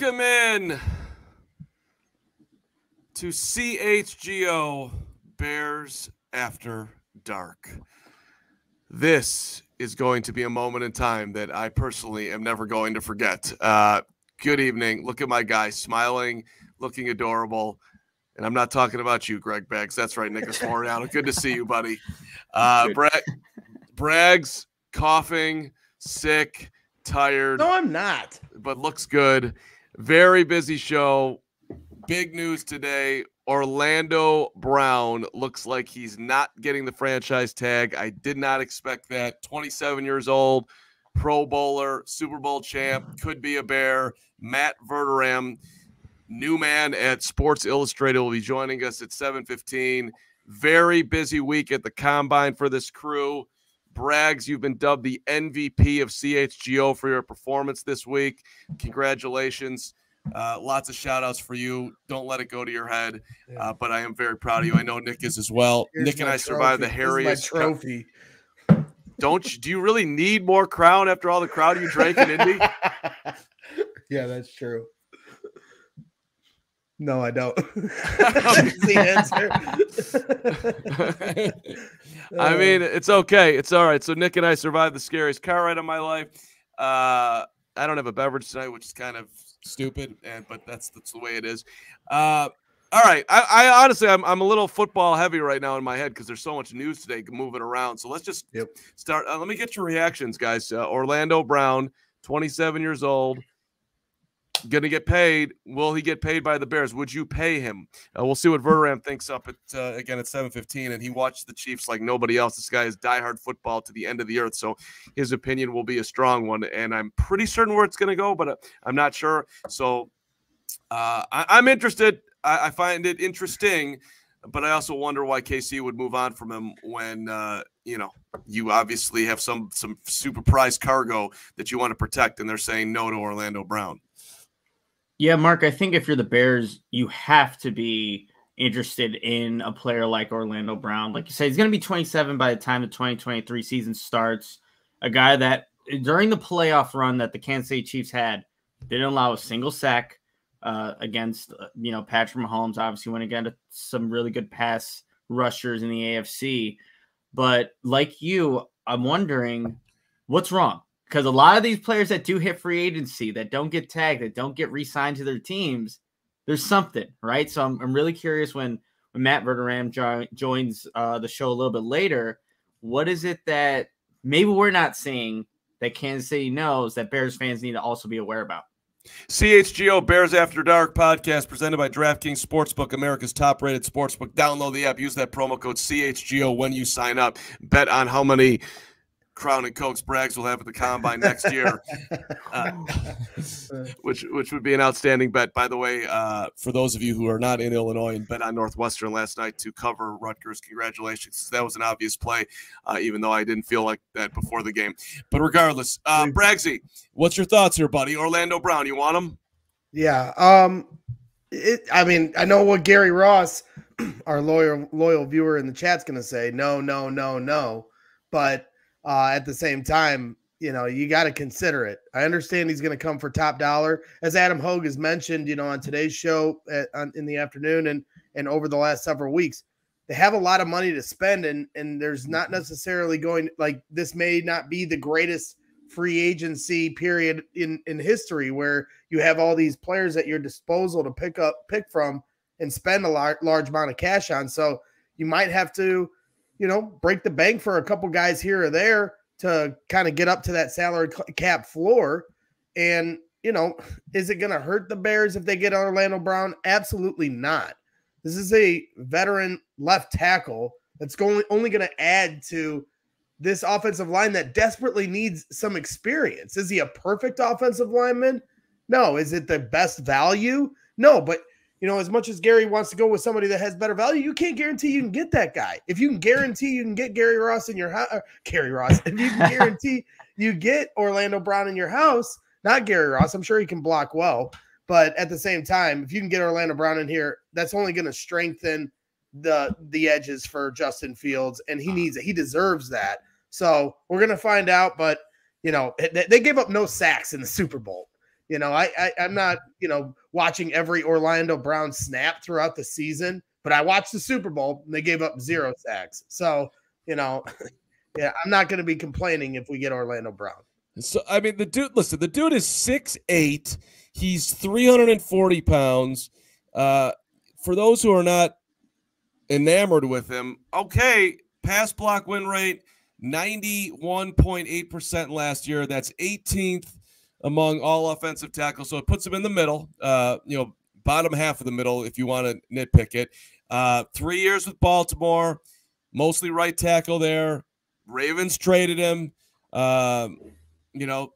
Welcome in to CHGO Bears After Dark. This is going to be a moment in time that I personally am never going to forget. Good evening. Look at my guy smiling, looking adorable. And I'm not talking about you, Greg Baggs. That's right, Nicholas Moreano. Good to see you, buddy. Braggs, coughing, sick, tired. No, I'm not. But looks good. Very busy show. Big news today. Orlando Brown looks like he's not getting the franchise tag. I did not expect that. 27 years old, Pro Bowler, Super Bowl champ, could be a Bear. Matt Verderam, new man at Sports Illustrated, will be joining us at 7:15. Very busy week at the Combine for this crew. Braggs, you've been dubbed the MVP of CHGO for your performance this week. Congratulations. Lots of shout-outs for you. Don't let it go to your head. But I am very proud of you. I know Nick is as well. Here's Nick and I survived the hairiest trophy. Do you really need more Crown after all the crowd you drank in Indy? Yeah, that's true. No, I don't. That's the answer. I mean, it's okay. It's all right. So Nick and I survived the scariest car ride of my life. I don't have a beverage tonight, which is kind of stupid, but that's the way it is. All right. I honestly, I'm a little football heavy right now in my head because there's so much news today moving around. So let's just start. Let me get your reactions, guys. Orlando Brown, 27 years old. Going to get paid. Will he get paid by the Bears? Would you pay him? We'll see what Verderam thinks up at again at 7:15. And he watched the Chiefs like nobody else. This guy is diehard football to the end of the earth, so his opinion will be a strong one. And I'm pretty certain where it's going to go, but I'm not sure. So I'm interested. I find it interesting, but I also wonder why KC would move on from him when you obviously have some super prized cargo that you want to protect, and they're saying no to Orlando Brown. Yeah, Mark, I think if you're the Bears, you have to be interested in a player like Orlando Brown. Like you said, he's going to be 27 by the time the 2023 season starts. A guy that during the playoff run that the Kansas City Chiefs had, didn't allow a single sack against, Patrick Mahomes. Obviously went against some really good pass rushers in the AFC. But like you, I'm wondering what's wrong. Because a lot of these players that do hit free agency, that don't get tagged, that don't get re-signed to their teams, there's something, right? So I'm really curious when Matt Verderam joins the show a little bit later, what is it that maybe we're not seeing that Kansas City knows that Bears fans need to also be aware about? CHGO Bears After Dark podcast presented by DraftKings Sportsbook, America's top-rated sportsbook. Download the app. Use that promo code CHGO when you sign up. Bet on how many Crown and Cokes Braggs will have at the Combine next year, which would be an outstanding bet. By the way, for those of you who are not in Illinois and bet on Northwestern last night to cover Rutgers, congratulations. That was an obvious play, even though I didn't feel like that before the game. But regardless, Braggsy, what's your thoughts here, buddy? Orlando Brown, you want him? Yeah. I know what Gary Ross, our loyal viewer in the chat's going to say. No. But at the same time, you got to consider it. I understand he's going to come for top dollar. As Adam Hogue has mentioned, on today's show in the afternoon and over the last several weeks, they have a lot of money to spend, and there's not necessarily this may not be the greatest free agency period in history where you have all these players at your disposal to pick from and spend a large amount of cash on. So you might have to break the bank for a couple guys here or there to kind of get up to that salary cap floor. And, is it going to hurt the Bears if they get Orlando Brown? Absolutely not. This is a veteran left tackle that's only going to add to this offensive line that desperately needs some experience. Is he a perfect offensive lineman? No. Is it the best value? No, but as much as Gary wants to go with somebody that has better value, you can't guarantee you can get that guy. If you can guarantee you can get Gary Ross in your house, if you can guarantee you get Orlando Brown in your house, not Gary Ross, I'm sure he can block well. But at the same time, if you can get Orlando Brown in here, that's only going to strengthen the edges for Justin Fields, and he deserves that. So we're going to find out. But they gave up no sacks in the Super Bowl. You know, I'm not, you know, watching every Orlando Brown snap throughout the season, but I watched the Super Bowl and they gave up 0 sacks. So, you know, yeah, I'm not going to be complaining if we get Orlando Brown. So, I mean, the dude is 6'8". He's 340 pounds. For those who are not enamored with him, okay, pass block win rate, 91.8% last year. That's 18th among all offensive tackles. So it puts him in the middle, you know, bottom half of the middle if you want to nitpick it. 3 years with Baltimore, mostly right tackle there. Ravens traded him. You know,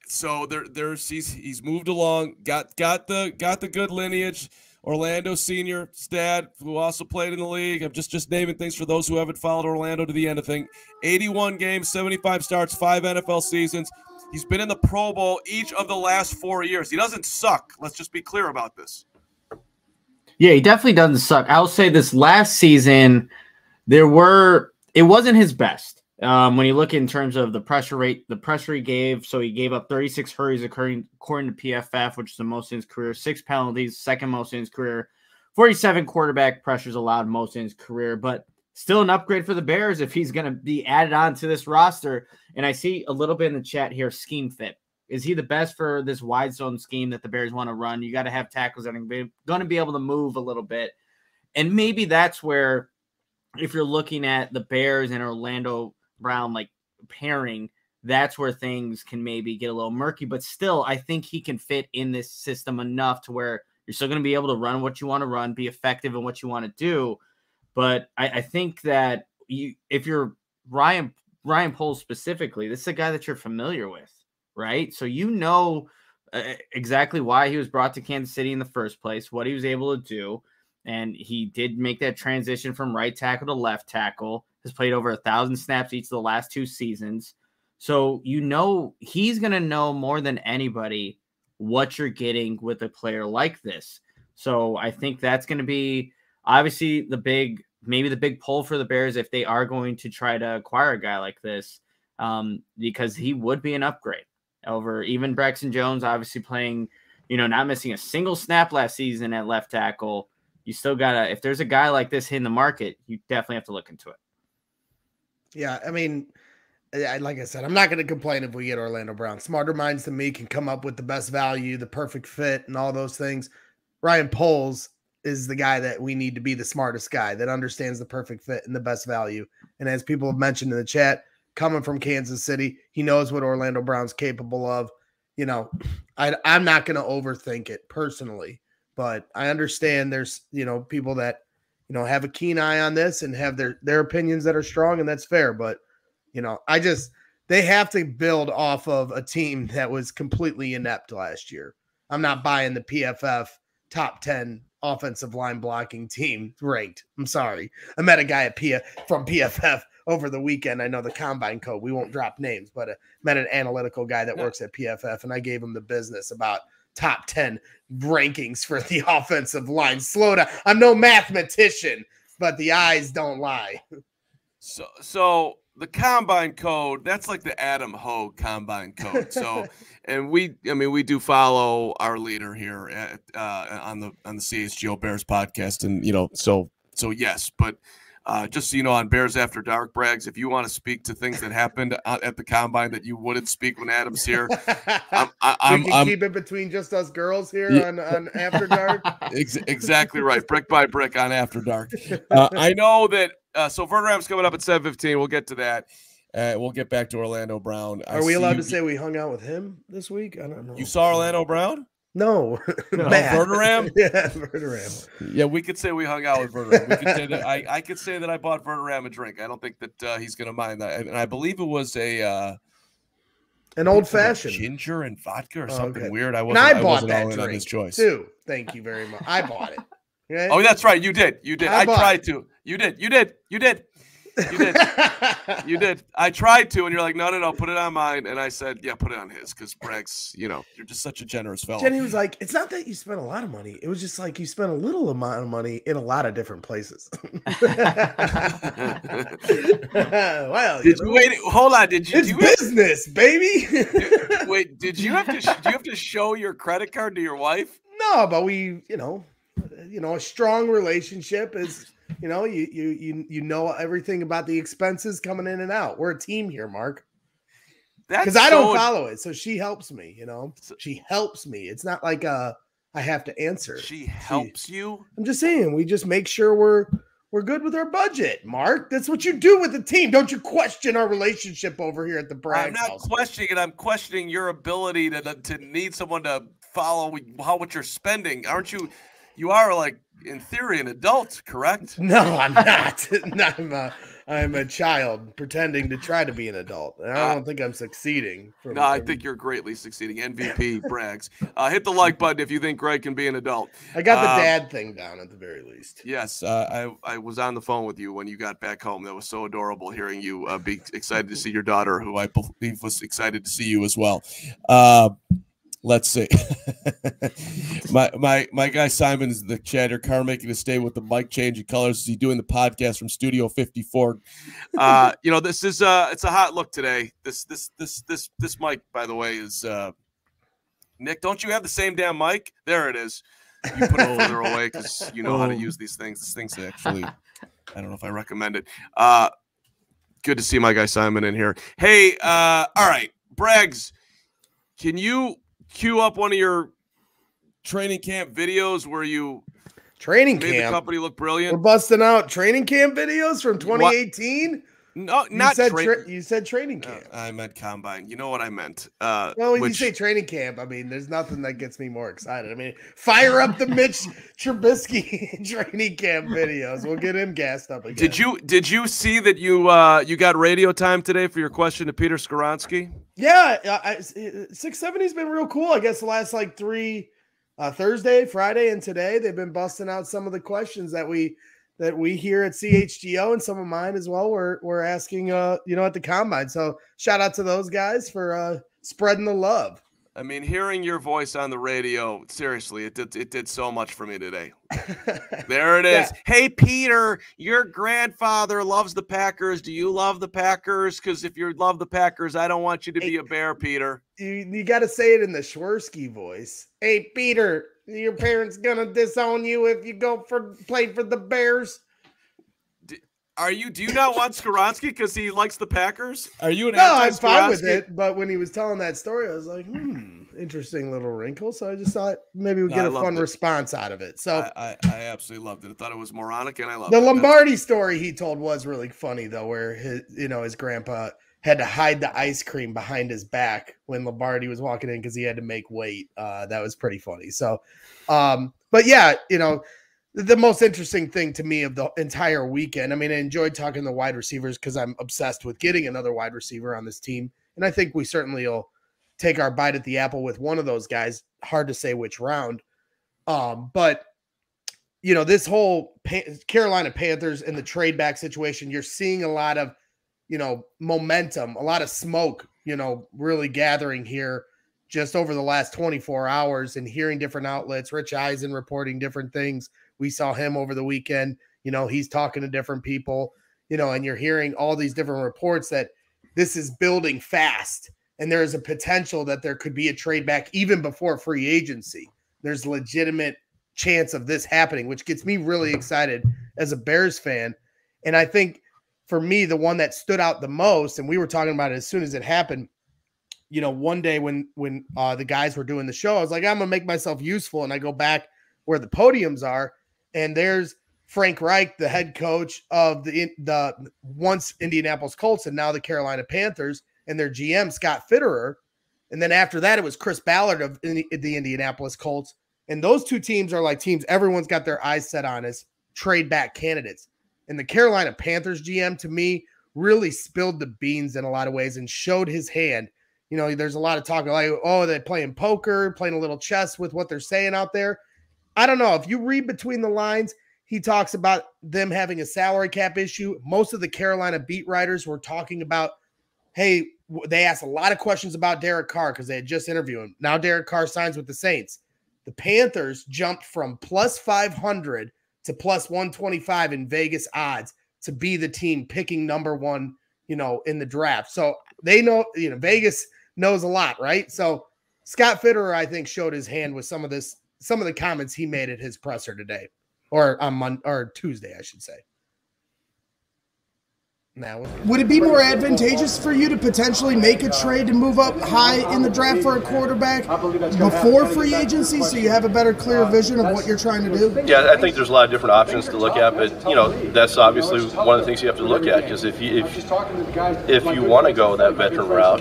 so he's moved along, got the good lineage. Orlando senior dad, who also played in the league. I'm just naming things for those who haven't followed Orlando to the end of things. 81 games, 75 starts, 5 NFL seasons. He's been in the Pro Bowl each of the last 4 years. He doesn't suck. Let's just be clear about this. Yeah, he definitely doesn't suck. I'll say this last season, it wasn't his best. When you look in terms of the pressure rate, the pressure he gave, so he gave up 36 hurries according to PFF, which is the most in his career, 6 penalties, second most in his career, 47 quarterback pressures allowed, most in his career, but still an upgrade for the Bears if he's going to be added on to this roster. And I see a little bit in the chat here, scheme fit. Is he the best for this wide zone scheme that the Bears want to run? You got to have tackles that are going to be able to move a little bit. And maybe that's where, if you're looking at the Bears and Orlando Brown like pairing, that's where things can maybe get a little murky, but still I think he can fit in this system enough to where you're still going to be able to run what you want to run, be effective in what you want to do. But I think that if you're Ryan Poles specifically, this is a guy that you're familiar with, right? So you know exactly why he was brought to Kansas City in the first place, what he was able to do. And he did make that transition from right tackle to left tackle, has played over 1,000 snaps each of the last 2 seasons. So, you know, he's going to know more than anybody what you're getting with a player like this. So I think that's going to be obviously maybe the big pull for the Bears if they are going to try to acquire a guy like this, because he would be an upgrade over even Braxton Jones, obviously playing, you know, not missing a single snap last season at left tackle. You still gotta, if there's a guy like this in the market, you definitely have to look into it. Yeah, I mean, like I said, I'm not going to complain if we get Orlando Brown. Smarter minds than me can come up with the best value, the perfect fit, and all those things. Ryan Poles is the guy that we need to be the smartest guy that understands the perfect fit and the best value. And as people have mentioned in the chat, coming from Kansas City, he knows what Orlando Brown's capable of. You know, I'm not going to overthink it personally. But I understand there's, you know, people that, you know, have a keen eye on this and have their opinions that are strong, and that's fair. But, you know, they have to build off of a team that was completely inept last year. I'm not buying the PFF top 10 offensive line blocking team ranked. I'm sorry. I met a guy from PFF over the weekend. I know the combine code. We won't drop names, but I met an analytical guy that works at PFF, and I gave him the business about top 10 rankings for the offensive line. Slow down. I'm no mathematician, but the eyes don't lie. So the combine code, that's like the Adam Hogue combine code. So, and we do follow our leader here at, on the CHGO Bears podcast. And, you know, so yes, but just so you know, on Bears After Dark, Braggs, if you want to speak to things that happened at the combine that you wouldn't speak when Adam's here, we can keep it between just us girls here on After Dark. Exactly right, brick by brick on After Dark. I know that. So Verderam's coming up at 7:15. We'll get to that. We'll get back to Orlando Brown. Are we allowed to say we hung out with him this week? I don't know. You saw Orlando Brown? No. Verderam? Yeah, Verderam. Yeah, we could say we hung out with Verderam. We could say that I could say that I bought Verderam a drink. I don't think that he's going to mind that. And I believe it was an old fashioned ginger and vodka or something weird. I bought that drink on his choice too. Thank you very much. I bought it. Okay? Oh, that's right. You did. I tried to. You did. You did. I tried to, and you're like, no, put it on mine. And I said, yeah, put it on his, because Bragg's, you're just such a generous fellow. Jenny was like, it's not that you spent a lot of money. It was just like you spent a little amount of money in a lot of different places. Well, wait? Hold on. It's business, baby. Wait, did you have to show your credit card to your wife? No, but we, a strong relationship is, you know everything about the expenses coming in and out. We're a team here, Mark. Because I don't follow it, so she helps me. She helps me. It's not like I have to answer. She helps you. I'm just saying, we just make sure we're good with our budget, Mark. That's what you do with the team. Don't you question our relationship over here at the Bragg house. I'm not questioning it. I'm questioning your ability to need someone to follow what you're spending. Aren't you? You are, like, in theory, an adult, correct? No, I'm not. I'm a child pretending to try to be an adult. And I don't think I'm succeeding. I think you're greatly succeeding. MVP Braggs. Hit the like button if you think Greg can be an adult. I got the dad thing down at the very least. Yes, I was on the phone with you when you got back home. That was so adorable hearing you be excited to see your daughter, who I believe was excited to see you as well. Let's see. my guy Simon is the chatter car making a stay with the mic changing colors. Is he doing the podcast from Studio 54? This is it's a hot look today. This mic, by the way, is Nick. Don't you have the same damn mic? There it is. You put it further away because you know how to use these things. This thing's actually, I don't know if I recommend it. Good to see my guy Simon in here. Hey, all right, Braggs, can you cue up one of your training camp videos where you made the company look brilliant? We're busting out training camp videos from 2018. No, you said training camp. I meant combine. You know what I meant. Well, when you say training camp, I mean, there's nothing that gets me more excited. I mean, fire up the Mitch Trubisky training camp videos. We'll get him gassed up again. Did you see that you got radio time today for your question to Peter Skoronsky? Yeah, 670's been real cool. I guess the last like three Thursday, Friday, and today they've been busting out some of the questions that we hear at CHGO, and some of mine as well. We're asking at the combine. So shout out to those guys for spreading the love. I mean, hearing your voice on the radio, seriously, it did so much for me today. There it is. Yeah. Hey, Peter, your grandfather loves the Packers. Do you love the Packers? Because if you love the Packers, I don't want you to be a Bear, Peter. You got to say it in the Schwersky voice. Hey, Peter, your parents gonna disown you if you play for the Bears? Do you not want Skoronsky because he likes the Packers? Are you an No, I'm fine with it. But when he was telling that story, I was like, interesting little wrinkle. So I just thought maybe we'd get a fun response out of it. So I absolutely loved it. I thought it was moronic, and I loved it. The Lombardi story he told was really funny, though, where his grandpa had to hide the ice cream behind his back when Lombardi was walking in because he had to make weight. That was pretty funny. So, but yeah, the most interesting thing to me of the entire weekend, I mean, I enjoyed talking to the wide receivers because I'm obsessed with getting another wide receiver on this team. And I think we certainly will take our bite at the apple with one of those guys. Hard to say which round. But, this whole Carolina Panthers and the trade back situation, you're seeing a lot of, momentum, a lot of smoke, really gathering here just over the last 24 hours and hearing different outlets. Rich Eisen reporting different things. We saw him over the weekend. He's talking to different people, and you're hearing all these different reports that this is building fast. And there is a potential that there could be a trade back even before free agency. There's legitimate chance of this happening, which gets me really excited as a Bears fan. And I think for me, the one that stood out the most, and we were talking about it as soon as it happened, one day when the guys were doing the show, I was like, I'm going to make myself useful. And I go back where the podiums are, and there's Frank Reich, the head coach of the once Indianapolis Colts and now the Carolina Panthers, and their GM, Scott Fitterer. And then after that, it was Chris Ballard of the Indianapolis Colts. And those two teams are like teams everyone's got their eyes set on as trade back candidates. And the Carolina Panthers GM, to me, really spilled the beans in a lot of ways and showed his hand. There's a lot of talk like, oh, they're playing poker, playing a little chess with what they're saying out there. I don't know. If you read between the lines, he talks about them having a salary cap issue. Most of the Carolina beat writers were talking about, hey, they asked a lot of questions about Derek Carr because they had just interviewed him. Now Derek Carr signs with the Saints. The Panthers jumped from plus 500 to plus 125 in Vegas odds to be the team picking number one, in the draft. So they know, Vegas knows a lot, right? So Scott Fitterer, I think, showed his hand with some of the comments he made at his presser today, or on Tuesday, I should say. Now, would it be more advantageous for you to potentially make a trade to move up high in the draft for a quarterback before free agency, so you have a better, clear vision of what you're trying to do? Yeah, I think there's a lot of different options to look at, but that's obviously one of the things you have to look at, because if you want to go that veteran route,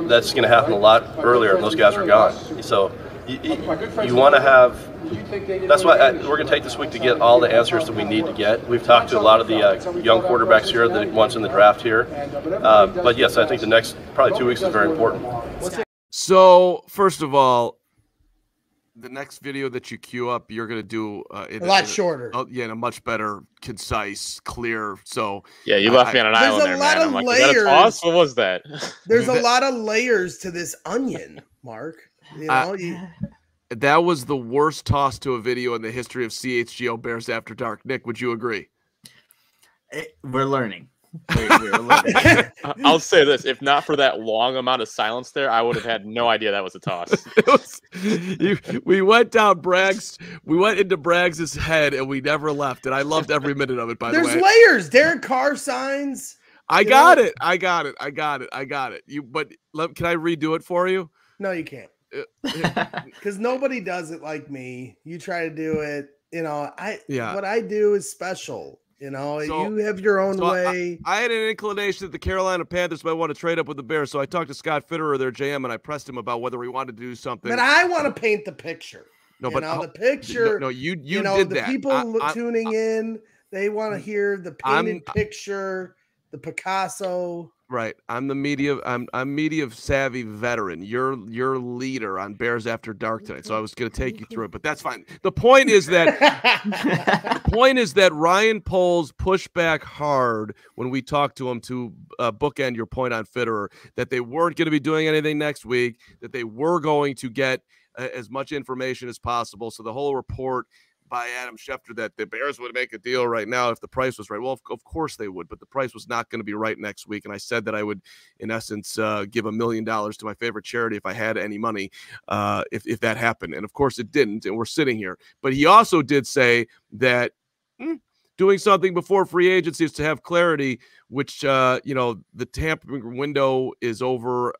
that's going to happen a lot earlier, and those guys are gone. So you want to have. That's why we're going to take this week to get all the answers that we need to get. We've talked to a lot of the young quarterbacks here, the ones in the draft here. But yes, I think the next probably 2 weeks is very important. So first of all, the next video that you queue up, you're going to do a lot shorter. In a much better, concise, clear. So yeah, you left me on an island there, man. I'm like, is that a toss? What was that? There's a lot of layers to this onion, Mark. That was the worst toss to a video in the history of CHGO Bears After Dark. Nick, would you agree? We're learning. We're learning. I'll say this: if not for that long amount of silence there, I would have had no idea that was a toss. We went down Braggs. We went into Braggs' head, and we never left. And I loved every minute of it. By the way, there's layers. Derek Carr signs. I got it. But can I redo it for you? No, you can't. Because nobody does it like me. You try to do it, what I do is special. So, you have your own way. I had an inclination that the Carolina Panthers might want to trade up with the Bears, so I talked to Scott Fitterer, their GM, and I pressed him about whether he wanted to do something. But I want to paint the picture. No, but the picture. No, you did the that. People tuning in, they want to hear the painted picture, the Picasso. Right, I'm the media. I'm media savvy veteran. You're leader on Bears After Dark tonight, so I was going to take you through it, but that's fine. The point is that Ryan Poles pushed back hard when we talked to him to bookend your point on Fitterer, that they weren't going to be doing anything next week, that they were going to get as much information as possible. So the whole report by Adam Schefter that the Bears would make a deal right now if the price was right. Well, of course they would, but the price was not going to be right next week. And I said that I would, in essence, give $1 million to my favorite charity if I had any money, if that happened. And of course it didn't, and we're sitting here. But he also did say that doing something before free agency is to have clarity, which, the tampering window is over,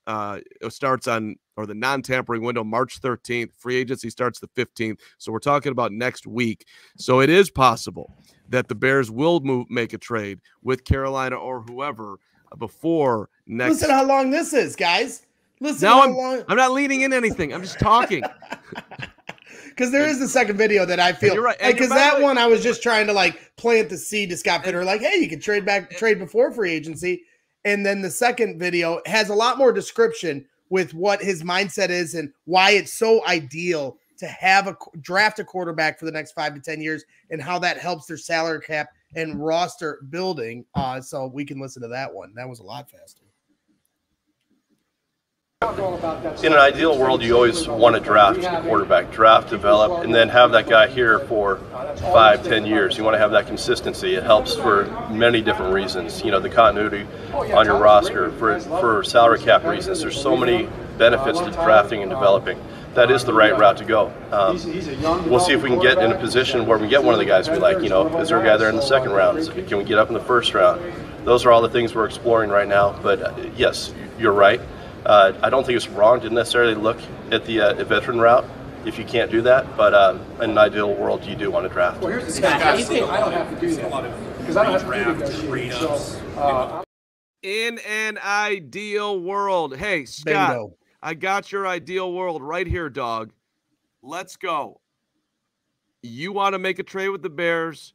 starts on, or the non-tampering window, March 13th. Free agency starts the 15th. So we're talking about next week. So it is possible that the Bears will make a trade with Carolina or whoever before next. Listen how long this is, guys. Listen how long. I'm not leading in anything. I'm just talking. Because there is the second video that I feel, right. Because that one I was just trying to plant the seed to Scott Fitterer, hey, you can trade before free agency. And then the second video has a lot more description with what his mindset is and why it's so ideal to have draft a quarterback for the next 5 to 10 years and how that helps their salary cap and roster building. So we can listen to that one. That was a lot faster. In an ideal world, you always want to draft a quarterback, develop, and then have that guy here for 5, 10 years. You want to have that consistency. It helps for many different reasons. The continuity on your roster, for salary cap reasons. There's so many benefits to drafting and developing. That is the right route to go. We'll see if we can get in a position where we get one of the guys we like. Is there a guy there in the second round? Can we get up in the first round? Those are all the things we're exploring right now. But yes, you're right. I don't think it's wrong to necessarily look at the veteran route if you can't do that, but in an ideal world, you do want to draft. Well, here's the thing. I don't have to do that because I don't have to do negotiate. In an ideal world, hey Scott, bingo. I got your ideal world right here, dog. Let's go. You want to make a trade with the Bears?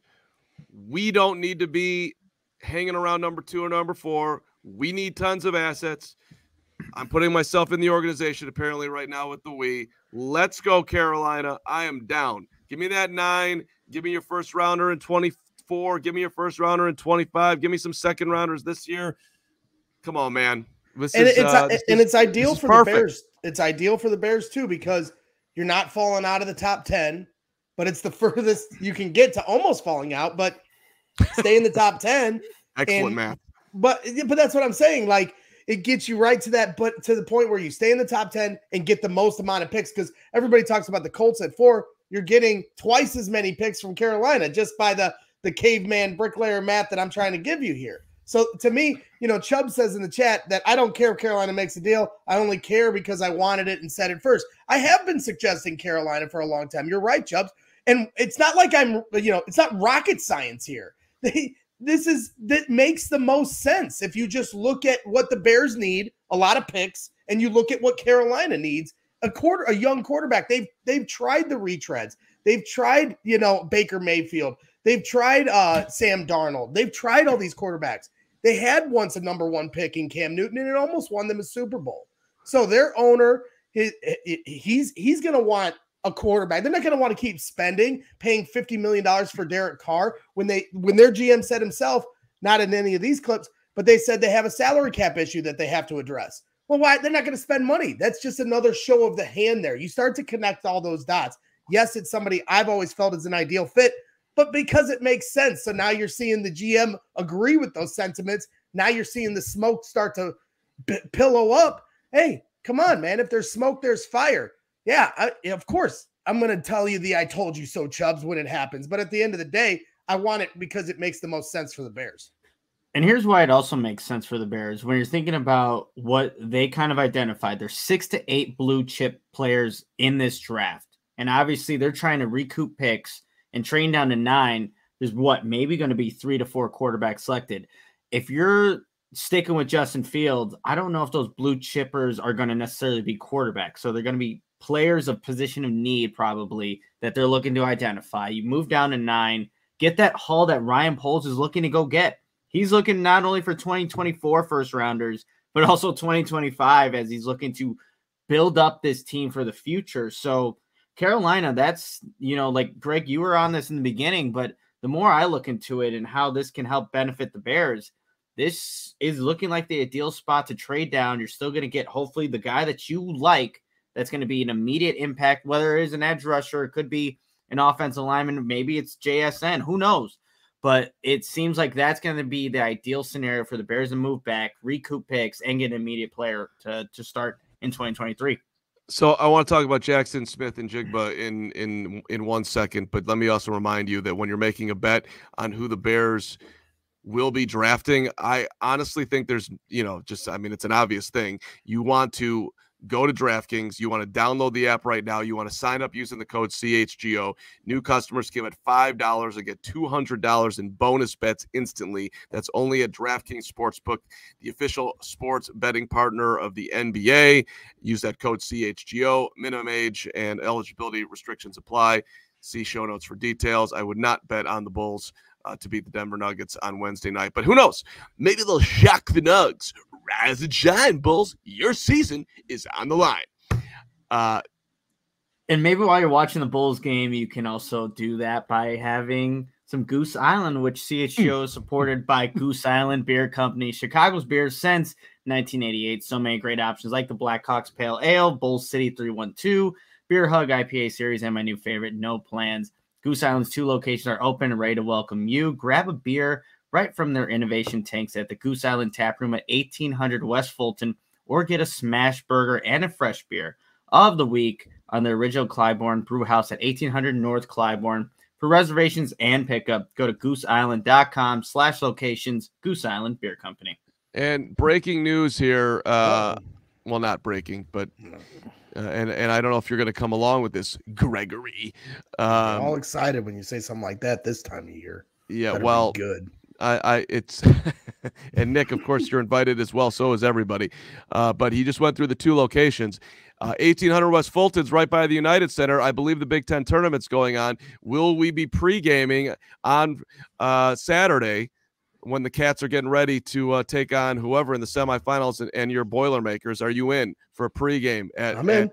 We don't need to be hanging around number 2 or number 4. We need tons of assets. I'm putting myself in the organization apparently right now with the we. Let's go, Carolina. I am down. Give me that 9. Give me your first rounder in 24. Give me your first rounder in 25. Give me some second rounders this year. Come on, man. It's ideal for perfect. the Bears. It's ideal for the Bears too, because you're not falling out of the top 10, but it's the furthest you can get to almost falling out, but stay in the top 10. Excellent math. But that's what I'm saying. Like, it gets you right to that, but to the point where you stay in the top 10 and get the most amount of picks, because everybody talks about the Colts at 4. You're getting twice as many picks from Carolina just by the caveman bricklayer math that I'm trying to give you here. So to me, Chubb says in the chat that I don't care if Carolina makes a deal. I only care because I wanted it and said it first. I have been suggesting Carolina for a long time. You're right, Chubbs. And it's not like it's not rocket science here. That makes the most sense. If you just look at what the Bears need, a lot of picks, and you look at what Carolina needs, a young quarterback. They've tried the retreads. They've tried, Baker Mayfield. They've tried Sam Darnold. They've tried all these quarterbacks. They had once a number 1 pick in Cam Newton, and it almost won them a Super Bowl. So their owner, he's going to want a quarterback. They're not going to want to keep paying $50 million for Derek Carr when their GM said himself, not in any of these clips, but they said they have a salary cap issue that they have to address. Well, why? They're not going to spend money. That's just another show of the hand there. You start to connect all those dots. Yes, it's somebody I've always felt is an ideal fit, but because it makes sense. So now you're seeing the GM agree with those sentiments. Now you're seeing the smoke start to pillow up. Hey, come on, man. If there's smoke, there's fire. Yeah, of course. I'm going to tell you the I told you so, Chubbs, when it happens. But at the end of the day, I want it because it makes the most sense for the Bears. And here's why it also makes sense for the Bears. When you're thinking about what they kind of identified, there's 6 to 8 blue chip players in this draft. And obviously they're trying to recoup picks and train down to 9. There's maybe going to be 3 to 4 quarterbacks selected. If you're sticking with Justin Fields, I don't know if those blue chippers are going to necessarily be quarterbacks. So they're going to be players of position of need probably that they're looking to identify. You move down to 9, get that haul that Ryan Poles is looking to go get. He's looking not only for 2024 first rounders, but also 2025 as he's looking to build up this team for the future. So Carolina, that's, like Greg, you were on this in the beginning, but the more I look into it and how this can help benefit the Bears, this is looking like the ideal spot to trade down. You're still going to get hopefully the guy that you like. That's going to be an immediate impact, whether it is an edge rusher, it could be an offensive lineman, maybe it's JSN, who knows? But it seems like that's going to be the ideal scenario for the Bears to move back, recoup picks, and get an immediate player to start in 2023. So I want to talk about Jackson Smith and Jigba in 1 second, but let me also remind you that when you're making a bet on who the Bears will be drafting, I honestly think there's, it's an obvious thing. You want to go to DraftKings. You want to download the app right now. You want to sign up using the code CHGO. New customers give it $5 and get $200 in bonus bets instantly. That's only at DraftKings Sportsbook, the official sports betting partner of the NBA. Use that code CHGO. Minimum age and eligibility restrictions apply. See show notes for details. I would not bet on the Bulls to beat the Denver Nuggets on Wednesday night, but who knows? Maybe they'll shock the Nugs. Rise and shine, Bulls. Your season is on the line. And maybe while you're watching the Bulls game, you can also do that by having some Goose Island, which CHGO is supported by Goose Island Beer Company, Chicago's beers since 1988. So many great options like the Blackhawks Pale Ale, Bulls City 312, Beer Hug IPA series, and my new favorite, No Plans. Goose Island's 2 locations are open and ready to welcome you. Grab a beer right from their innovation tanks at the Goose Island Tap Room at 1800 West Fulton, or get a smash burger and a fresh beer of the week on the original Clybourne Brew House at 1800 North Clybourne. For reservations and pickup, go to gooseisland.com/locations. Goose Island Beer Company. And breaking news here, well, not breaking, but and I don't know if you're going to come along with this, Gregory. I'm all excited when you say something like that this time of year. Yeah, Better well, be good. It's and Nick, of course, you're invited as well. So is everybody. But he just went through the 2 locations. 1800 West Fulton's right by the United Center. I believe the Big Ten tournament's going on. Will we be pre-gaming on Saturday when the Cats are getting ready to take on whoever in the semifinals and your Boilermakers? Are you in for a pregame? I'm in.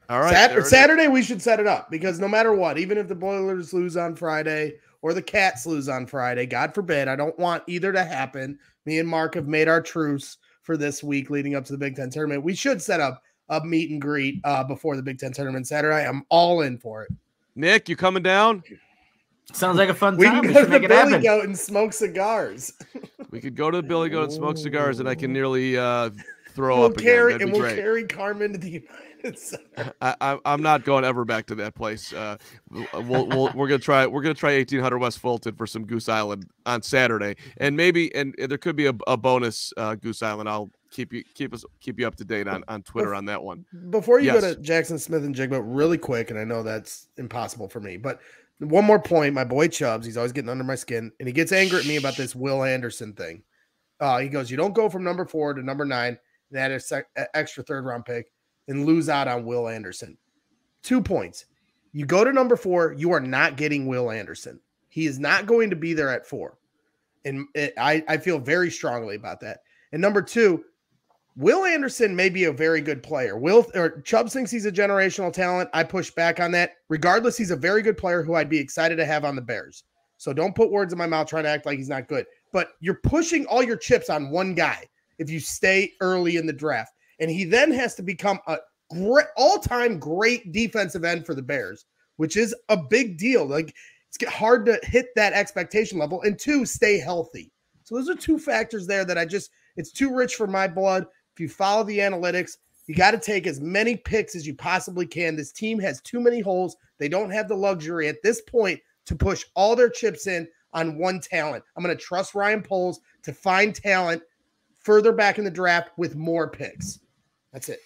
All right. Saturday, we should set it up because no matter what, even if the Boilers lose on Friday or the Cats lose on Friday, God forbid, I don't want either to happen. Me and Mark have made our truce for this week leading up to the Big Ten tournament. We should set up a meet and greet before the Big Ten tournament Saturday. I'm all in for it. Nick, you coming down? Sounds like a fun We time. can We go should to the make it Billy happen. Goat and smoke cigars. We could go to the Billy Goat and smoke cigars, and I can nearly throw We'll up again. That'd be we'll great. carry Carmen to the United Center. I'm not going ever back to that place. We're gonna try 1800 West Fulton for some Goose Island on Saturday, and maybe and there could be a bonus Goose Island. I'll keep you up to date on Twitter on that one. Before you go to Jackson Smith and Jigba, really quick, and I know that's impossible for me, but one more point. My boy Chubbs, he's always getting under my skin, and he gets angry at me about this Will Anderson thing. He goes, "You don't go from number 4 to number 9 and add an extra third-round pick and lose out on Will Anderson." 2 points. You go to number 4, you are not getting Will Anderson. He is not going to be there at 4. And I feel very strongly about that. And number 2, Will Anderson may be a very good player. Chubbs thinks he's a generational talent. I push back on that. Regardless, he's a very good player who I'd be excited to have on the Bears. So don't put words in my mouth trying to act like he's not good. But you're pushing all your chips on one guy if you stay early in the draft. And he then has to become a great, all-time great defensive end for the Bears, which is a big deal. Like, it's hard to hit that expectation level. And 2, stay healthy. So those are 2 factors there that it's too rich for my blood. If you follow the analytics, you got to take as many picks as you possibly can. This team has too many holes. They don't have the luxury at this point to push all their chips in on one talent. I'm going to trust Ryan Poles to find talent further back in the draft with more picks. That's it.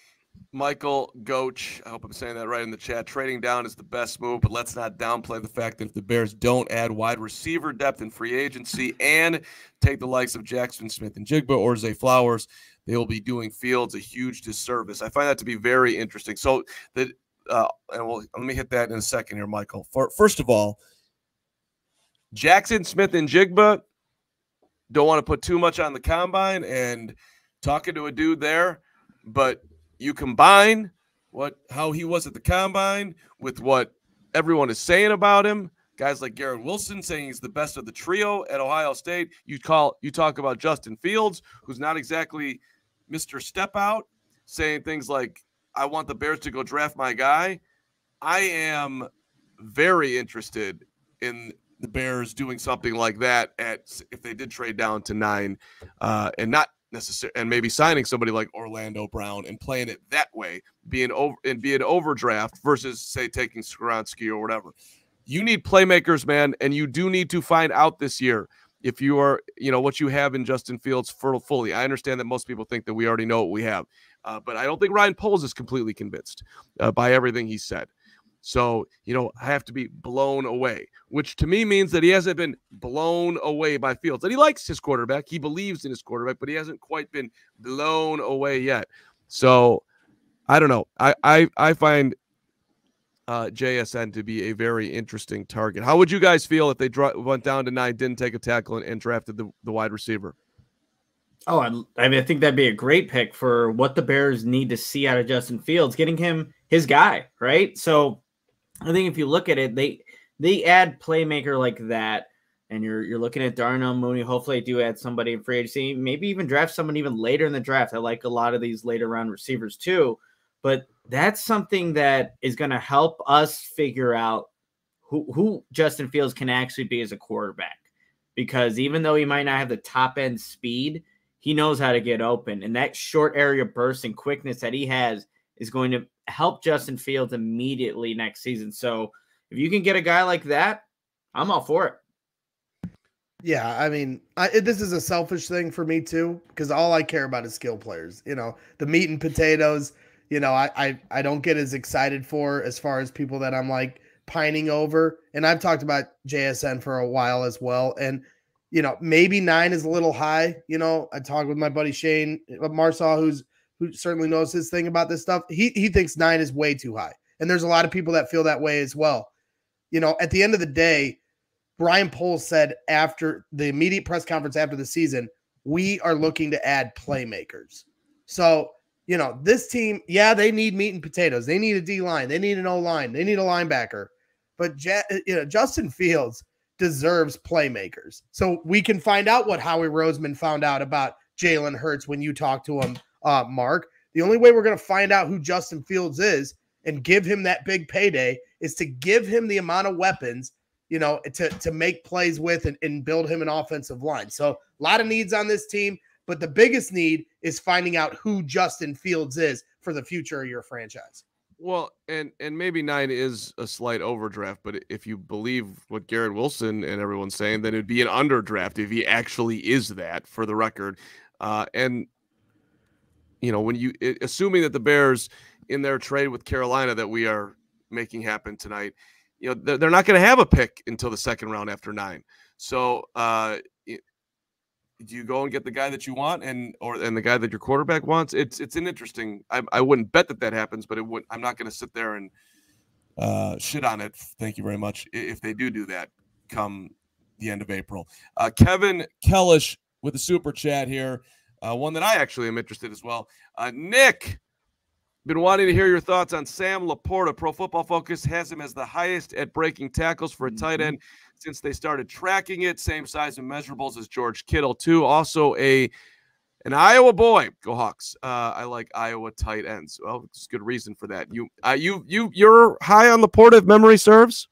Michael Goach, I hope I'm saying that right in the chat. Trading down is the best move, but let's not downplay the fact that if the Bears don't add wide receiver depth in free agency and take the likes of Jackson Smith and Jigba or Zay Flowers, they will be doing Fields a huge disservice. I find that to be very interesting. So that, let me hit that in a second here, Michael. First of all, Jackson Smith and Jigba, don't want to put too much on the combine and talking to a dude there, but you combine how he was at the combine with what everyone is saying about him. Guys like Garrett Wilson saying he's the best of the trio at Ohio State. You talk about Justin Fields, who's not exactly Mr. Step Out, saying things like, I want the Bears to go draft my guy. I am very interested in the Bears doing something like that if they did trade down to 9 and not necessarily, and maybe signing somebody like Orlando Brown and playing it that way, be an overdraft versus say taking Skoronski or whatever. You need playmakers, man, and you do need to find out this year if you are, what you have in Justin Fields fully. I understand that most people think that we already know what we have, but I don't think Ryan Poles is completely convinced by everything he said. So, I have to be blown away, which to me means that he hasn't been blown away by Fields. And he likes his quarterback. He believes in his quarterback, but he hasn't quite been blown away yet. So, I don't know. I find JSN to be a very interesting target. How would you guys feel if they went down to 9, didn't take a tackle, and drafted the wide receiver? Oh, I think that'd be a great pick for what the Bears need to see out of Justin Fields, getting him his guy, right? So I think if you look at it, they add playmaker like that, and you're looking at Darnell Mooney. Hopefully, they do add somebody in free agency. Maybe even draft someone even later in the draft. I like a lot of these later round receivers too, but that's something that is going to help us figure out who Justin Fields can actually be as a quarterback. Because even though he might not have the top end speed, he knows how to get open, and that short area burst and quickness that he has is going to help Justin Fields immediately next season. So if you can get a guy like that, I'm all for it. Yeah, I mean, this is a selfish thing for me too, because all I care about is skill players. The meat and potatoes, I don't get as excited for as far as people that I'm like pining over. And I've talked about JSN for a while as well. And, maybe 9 is a little high. I talked with my buddy Shane Marsaw, who certainly knows his thing about this stuff. He thinks 9 is way too high. And there's a lot of people that feel that way as well. At the end of the day, Brian Poles said after the immediate press conference after the season, we are looking to add playmakers. So you know, this team, yeah, they need meat and potatoes. They need a D line. They need an O line. They need a linebacker. But Justin Fields deserves playmakers. So we can find out what Howie Roseman found out about Jalen Hurts when you talk to him, Mark. The only way we're going to find out who Justin Fields is and give him that big payday is to give him the amount of weapons, you know, to make plays with and build him an offensive line. So a lot of needs on this team, but the biggest need is finding out who Justin Fields is for the future of your franchise. Well, and maybe 9 is a slight overdraft, but if you believe what Garrett Wilson and everyone's saying, then it'd be an underdraft if he actually is that, for the record. And you know, when you assuming that the Bears in their trade with Carolina that we are making happen tonight, you know, they're not going to have a pick until the second round after 9. So do you go and get the guy that you want and the guy that your quarterback wants? It's an interesting. I wouldn't bet that happens, but I'm not going to sit there and shit on it. Thank you very much. If they do that come the end of April. Kevin Kellish with a super chat here. One that I actually am interested as well. Nick, been wanting to hear your thoughts on Sam Laporta. Pro Football Focus has him as the highest at breaking tackles for a tight end since they started tracking it. Same size and measurables as George Kittle, too. Also an Iowa boy. Go Hawks. I like Iowa tight ends. Well, it's good reason for that. You're high on Laporta if memory serves?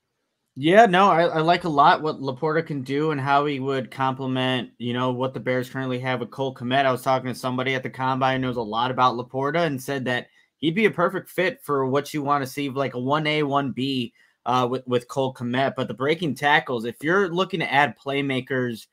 Yeah, no, I like a lot what Laporta can do and how he would complement, you know, what the Bears currently have with Cole Kmet. I was talking to somebody at the Combine who knows a lot about Laporta and said that he'd be a perfect fit for what you want to see, like a 1A, 1B with Cole Kmet. But the breaking tackles, if you're looking to add playmakers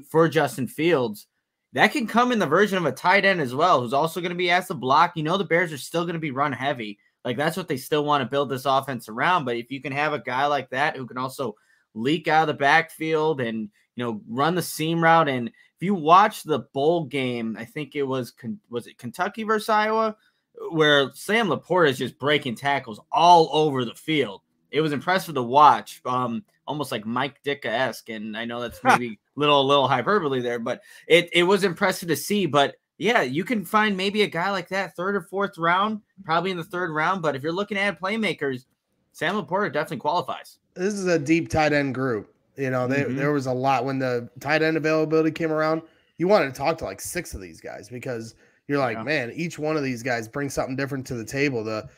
for Justin Fields, that can come in the version of a tight end as well, who's also going to be asked to block. You know, the Bears are still going to be run heavy. Like, that's what they still want to build this offense around. But if you can have a guy like that who can also leak out of the backfield and, you know, run the seam route. And if you watch the bowl game, I think it was it Kentucky versus Iowa, where Sam Laporta is just breaking tackles all over the field. It was impressive to watch, almost like Mike Ditka-esque. And I know that's maybe a little hyperbole there, but it was impressive to see. But yeah, you can find maybe a guy like that 3rd or 4th round, probably in the 3rd round. But if you're looking at playmakers, Sam Laporta definitely qualifies. This is a deep tight end group. You know, there was a lot when the tight end availability came around. You wanted to talk to like 6 of these guys because you're like, man, each one of these guys brings something different to the table. The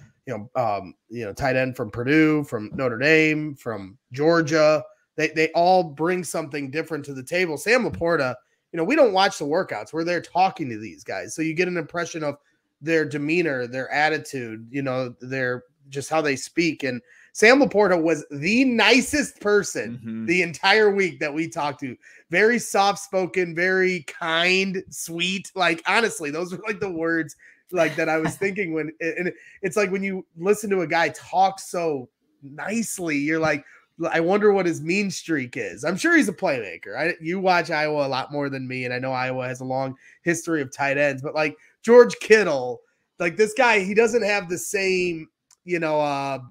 tight end from Purdue, from Notre Dame, from Georgia, they all bring something different to the table. Sam Laporta, you know, we don't watch the workouts. We're there talking to these guys. So you get an impression of their demeanor, their attitude, you know, their just how they speak. And Sam Laporta was the nicest person the entire week that we talked to. Very soft-spoken, very kind, sweet. Like, honestly, those are like the words like that I was thinking when and it's like when you listen to a guy talk so nicely, you're like, I wonder what his mean streak is. I'm sure he's a playmaker. You watch Iowa a lot more than me, and I know Iowa has a long history of tight ends, but like George Kittle, like this guy, he doesn't have the same, you know,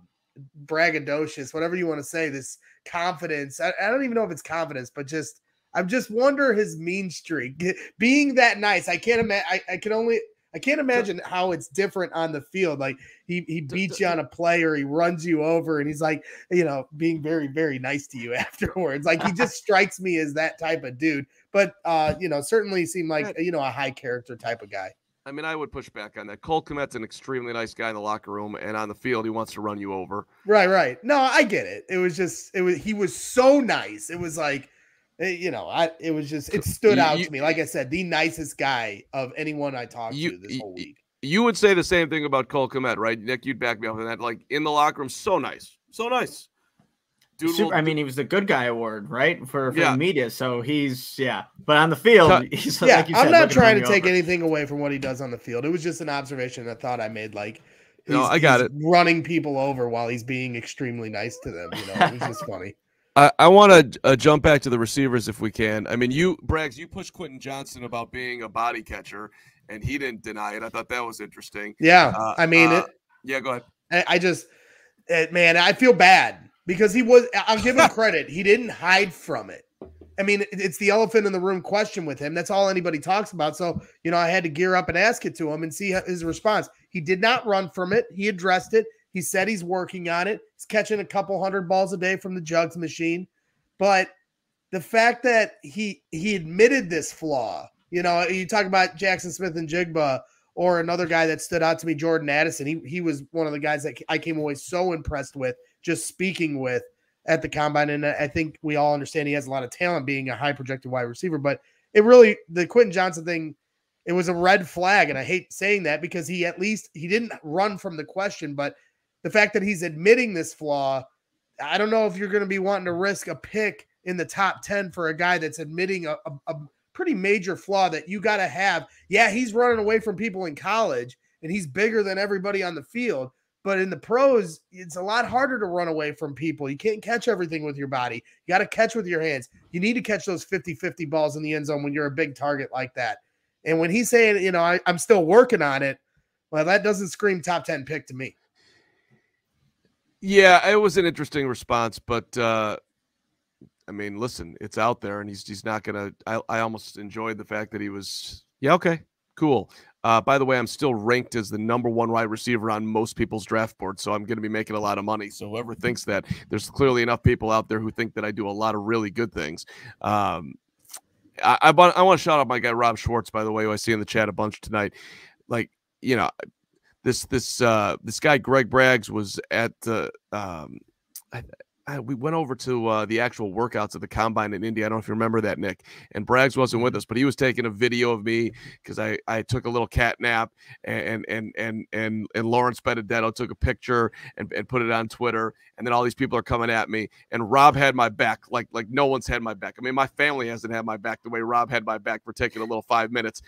braggadocious, whatever you want to say, this confidence. I don't even know if it's confidence, but just I just wonder his mean streak being that nice. I can't imagine. I can't imagine how it's different on the field. Like he beats you on a play or he runs you over and he's like, you know, being very, very nice to you afterwards. Like he just strikes me as that type of dude, but you know, certainly seemed like, you know, a high character type of guy. I mean, I would push back on that. Cole Kmet's an extremely nice guy in the locker room, and on the field, he wants to run you over. Right. No, I get it. He was so nice. It was like, you know, it stood out to me. Like I said, the nicest guy of anyone I talked to this whole week. You would say the same thing about Cole Kmet, right? Nick, you'd back me up on that. Like in the locker room, so nice. Dude, he was the good guy award, right? For the media. So he's, but on the field, he's like you said, I'm not trying to take anything away from what he does on the field. It was just an observation I thought I made. Like, I got it. Running people over while he's being extremely nice to them. You know, it was just funny. I want to jump back to the receivers if we can. I mean, Braggs, you pushed Quentin Johnson about being a body catcher, and he didn't deny it. I thought that was interesting. Yeah, I mean, go ahead. Man, I feel bad because he was. I'll give him credit. He didn't hide from it. I mean, it's the elephant in the room question with him. That's all anybody talks about. So, I had to gear up and ask it to him and see his response. He did not run from it. He addressed it. He said he's working on it. He's catching a couple 100 balls a day from the jugs machine. But the fact that he admitted this flaw, you talk about Jackson Smith and Jigba, or another guy that stood out to me, Jordan Addison. He was one of the guys that I came away so impressed with just speaking with at the combine. And I think we all understand he has a lot of talent being a high projected wide receiver, but the Quentin Johnson thing, it was a red flag. And I hate saying that because he didn't run from the question, but the fact that he's admitting this flaw, I don't know if you're going to be wanting to risk a pick in the top 10 for a guy that's admitting a pretty major flaw that you got to have. Yeah, he's running away from people in college and he's bigger than everybody on the field. But in the pros, it's a lot harder to run away from people. You can't catch everything with your body. You got to catch with your hands. You need to catch those 50-50 balls in the end zone when you're a big target like that. And when he's saying, I'm still working on it, well, that doesn't scream top 10 pick to me. Yeah, it was an interesting response, but I mean, listen, it's out there, and he's not going to – I almost enjoyed the fact that he was, yeah, okay, cool. By the way, I'm still ranked as the #1 wide receiver on most people's draft board, so I'm going to be making a lot of money. So whoever thinks that, there's clearly enough people out there who think that I do a lot of really good things. I want to shout out my guy Rob Schwartz, by the way, who I see in the chat a bunch tonight. Like, this guy Greg Braggs was at the we went over to the actual workouts of the combine in Indy. I don't know if you remember that, Nick. And Braggs wasn't with us, but he was taking a video of me because I took a little cat nap, and Lawrence Benedetto took a picture and put it on Twitter. And then all these people are coming at me, and Rob had my back like no one's had my back. I mean, my family hasn't had my back the way Rob had my back for taking a little 5 minutes,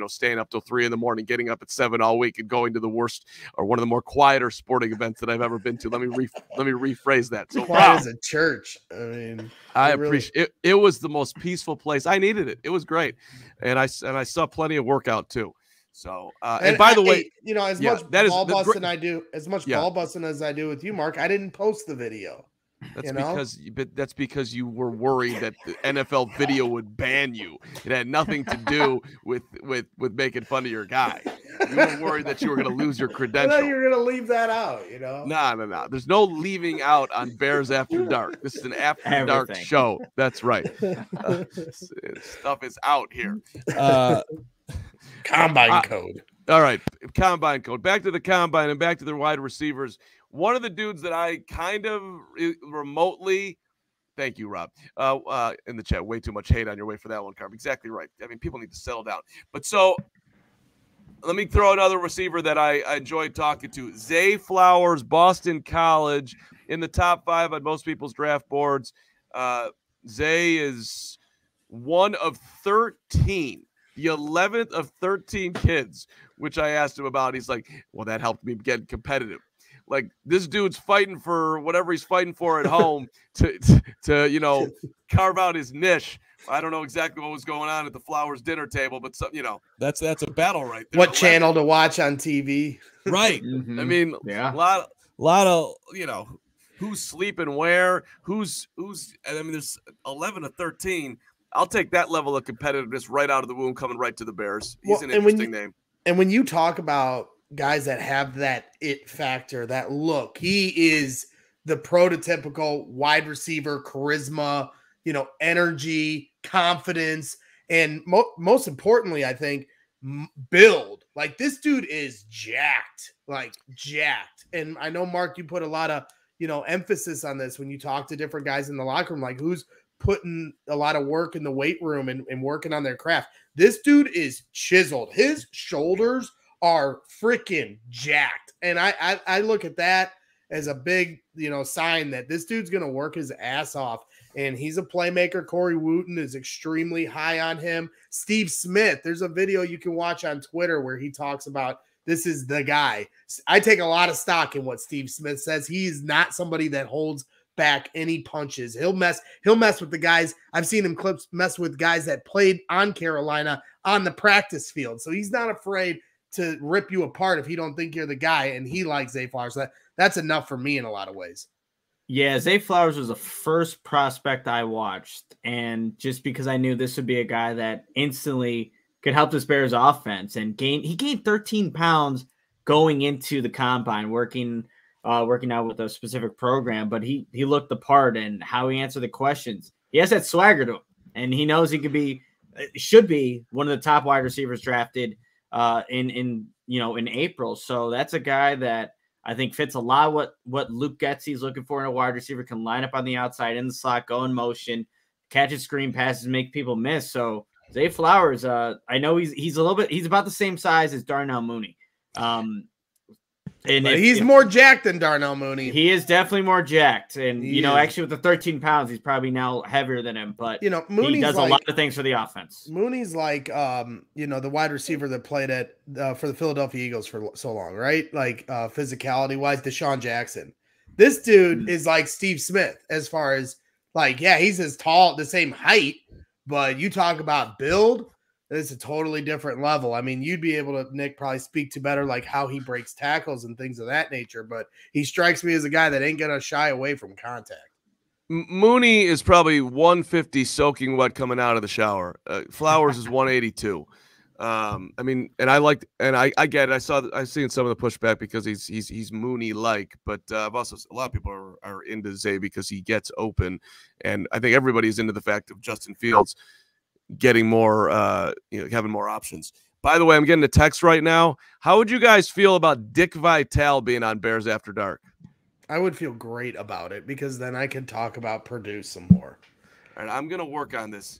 staying up till 3 a.m, getting up at 7 all week, and going to the worst or one of the more quieter sporting events that I've ever been to. Let me rephrase that. So quiet as a church. I mean, I appreciate it. It was the most peaceful place. I needed it. It was great, and I saw plenty of workout too. So, and by the way, as much ball busting as I do with you, Mark, I didn't post the video. That's because you were worried that the NFL video would ban you. It had nothing to do with making fun of your guy. You were worried that you were going to lose your credential. I thought you were going to leave that out, No. There's no leaving out on Bears After Dark. This is an After Dark show. That's right. Stuff is out here. Combine code. All right. Combine code. Back to the combine and back to their wide receivers. One of the dudes that I kind of remotely, thank you, Rob, in the chat, way too much hate on your way for that one, Carm. Exactly right. I mean, people need to settle down. But so let me throw another receiver that I enjoyed talking to. Zay Flowers, Boston College, in the top 5 on most people's draft boards. Zay is one of 13. The 11th of 13 kids, which I asked him about. He's like, well, that helped me get competitive. Like, this dude's fighting for whatever he's fighting for at home to carve out his niche. I don't know exactly what was going on at the Flowers dinner table, but that's a battle right there. What channel to watch on TV? Right. Mm-hmm. I mean, yeah, a lot of who's sleeping where, who's. I mean, there's 11 to 13. I'll take that level of competitiveness right out of the womb, coming right to the Bears. He's an interesting name. And when you talk about guys that have that it factor, that look, he is the prototypical wide receiver, charisma, energy, confidence, and most importantly, I think, build. Like, this dude is jacked. And I know, Mark, you put a lot of, emphasis on this when you talk to different guys in the locker room, like who's putting a lot of work in the weight room and working on their craft. This dude is chiseled. His shoulders are freaking jacked. And I look at that as a big, sign that this dude's going to work his ass off. And he's a playmaker. Corey Wooten is extremely high on him. Steve Smith, there's a video you can watch on Twitter where he talks about this is the guy. I take a lot of stock in what Steve Smith says. He's not somebody that holds back any punches. He'll mess with the guys. I've seen him mess with guys that played on Carolina on the practice field. So he's not afraid to rip you apart if he don't think you're the guy, and he likes Zay Flowers. That's enough for me in a lot of ways. Yeah, Zay Flowers was the first prospect I watched, and just because I knew this would be a guy that instantly could help this Bears offense, and he gained 13 pounds going into the combine, working out with a specific program, but he looked the part, and how he answered the questions. He has that swagger to him, and he knows he should be one of the top wide receivers drafted in April. So that's a guy that I think fits a lot what Luke Getsy is looking for in a wide receiver. Can line up on the outside, in the slot, go in motion, catch screen passes, make people miss. So Zay Flowers, I know he's about the same size as Darnell Mooney. And he's more jacked than Darnell Mooney. He is definitely more jacked. And, actually with the 13 pounds, he's probably now heavier than him. But, Mooney's he does a lot of things for the offense. Mooney's like, the wide receiver that played for the Philadelphia Eagles for so long, right? Like physicality-wise, Deshaun Jackson. This dude is like Steve Smith as far as, like, yeah, he's as tall, the same height. But you talk about build, it's a totally different level. I mean, you'd be able to, Nick, probably speak to better like how he breaks tackles and things of that nature, but he strikes me as a guy that ain't going to shy away from contact. Mooney is probably 150 soaking wet coming out of the shower. Flowers is 182. I mean, and I get it. I've seen some of the pushback because he's Mooney-like, but I've also, a lot of people are into Zay because he gets open, and I think everybody's into the fact of Justin Fields getting more, having more options. By the way, I'm getting a text right now. How would you guys feel about Dick Vitale being on Bears After Dark? I would feel great about it because then I can talk about Purdue some more. All right, I'm gonna work on this.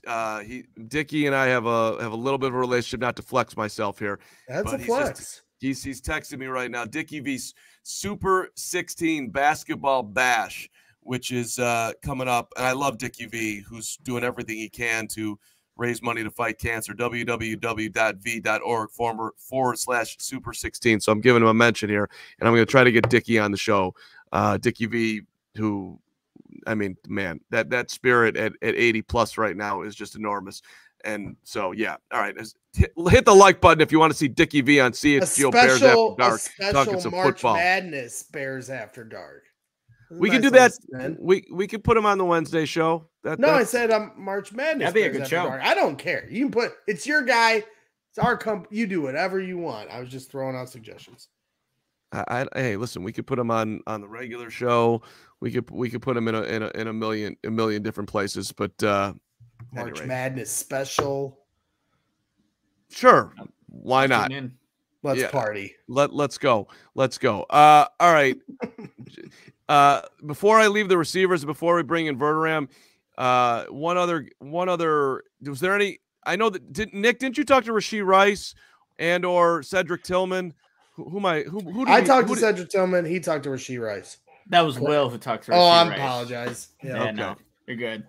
Dickie and I have a little bit of a relationship. Not to flex myself here. That's a flex. He's texting me right now. Dickie V's Super 16 Basketball Bash, which is coming up, and I love Dickie V, who's doing everything he can to raise money to fight cancer. www.v.org/super16. So I'm giving him a mention here, and I'm going to try to get Dickie on the show. Dickie V, who, I mean, man, that spirit at 80 plus right now is just enormous. And so, yeah. All right. Hit the like button if you want to see Dickie V on CHGO Bears After Dark talking some March football. Madness Bears After Dark. We can do that. We could put him on the Wednesday show. I said March Madness. That'd be a good show. Dark. I don't care. You can put, it's your guy. It's our company. You do whatever you want. I was just throwing out suggestions. Hey, listen, we could put him on the regular show. We could put him in a million different places. But March Madness special. Sure, why not? Let's party. Let's go. All right. Before I leave the receivers, before we bring in Verderam, one other. Was there any? I know that Nick, didn't you talk to Rashee Rice and or Cedric Tillman? I talked to Cedric Tillman. He talked to Rashee Rice. That was Will who talked to Rashee Rice. Rice. Apologize. Yeah, okay. No, you're good.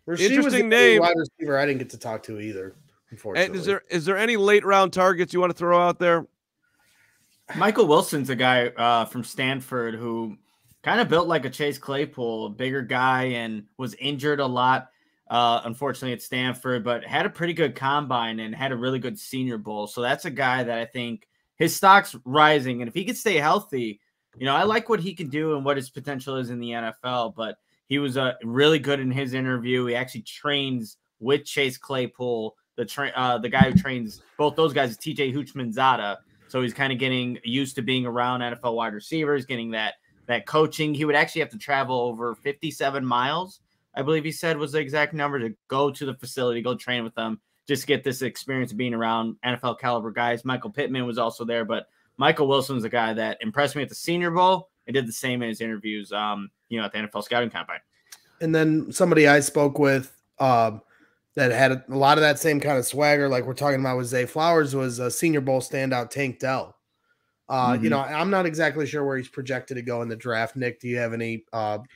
Rashee Interesting was name. Wide receiver I didn't get to talk to either. Unfortunately. And is there any late round targets you want to throw out there? Michael Wilson's a guy from Stanford who kind of built like a Chase Claypool, a bigger guy, and was injured a lot, unfortunately, at Stanford, but had a pretty good combine and had a really good Senior Bowl. So that's a guy that I think his stock's rising. And if he could stay healthy, I like what he can do and what his potential is in the NFL. But he was really good in his interview. He actually trains with Chase Claypool. The guy who trains both those guys is TJ Houshmandzadeh. So he's kind of getting used to being around NFL wide receivers, getting that coaching. He would actually have to travel over 57 miles, I believe he said was the exact number, to go to the facility, go train with them, just get this experience of being around NFL caliber guys. Michael Pittman was also there, but Michael Wilson's a guy that impressed me at the Senior Bowl and did the same in his interviews, at the NFL scouting combine. And then somebody I spoke with, that had a lot of that same kind of swagger, like we're talking about with Zay Flowers, was a Senior Bowl standout Tank Dell. I'm not exactly sure where he's projected to go in the draft. Nick, do you have any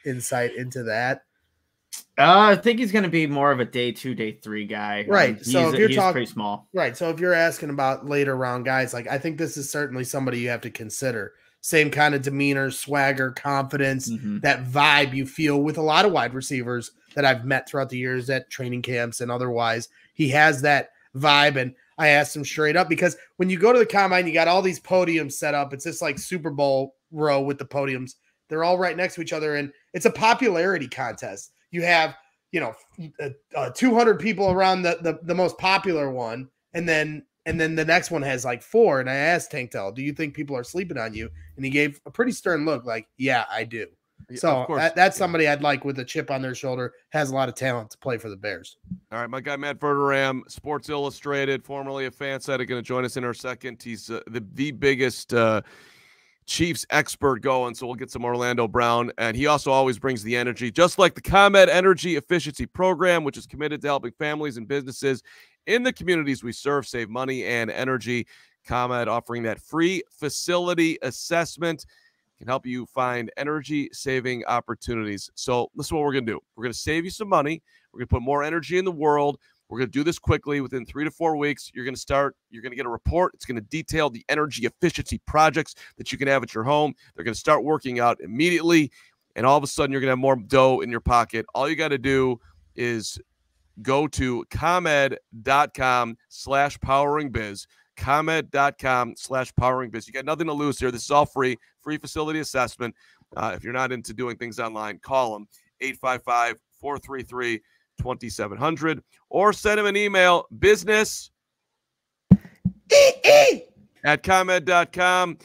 insight into that? I think he's going to be more of a day 2, day 3 guy. Right. So if you're talking pretty small. Right. So if you're asking about later round guys, like I think this is certainly somebody you have to consider. Same kind of demeanor, swagger, confidence, that vibe you feel with a lot of wide receivers that I've met throughout the years at training camps and otherwise. He has that vibe. And I asked him straight up, because when you go to the combine, you got all these podiums set up. It's just like Super Bowl row with the podiums. They're all right next to each other, and it's a popularity contest. You have 200 people around the most popular one, and then the next one has like 4. And I asked Tank Tell, do you think people are sleeping on you? And he gave a pretty stern look, like, yeah, I do. So that's somebody I'd like with a chip on their shoulder, has a lot of talent to play for the Bears. All right, my guy Matt Verderam, Sports Illustrated, formerly of FanSided, going to join us in our second. He's the biggest Chiefs expert going, so we'll get some Orlando Brown. And he also always brings the energy, just like the ComEd Energy Efficiency Program, which is committed to helping families and businesses in the communities we serve save money and energy. ComEd offering that free facility assessment can help you find energy-saving opportunities. So this is what we're going to do. We're going to save you some money. We're going to put more energy in the world. We're going to do this quickly. Within 3 to 4 weeks, you're going to get a report. It's going to detail the energy efficiency projects that you can have at your home. They're going to start working out immediately, and all of a sudden, you're going to have more dough in your pocket. All you got to do is go to ComEd.com/poweringbiz. ComEd.com/poweringbiz. You got nothing to lose here. This is all free facility assessment. If you're not into doing things online, call them 855-433-2700 or send them an email, business@ComEd.com,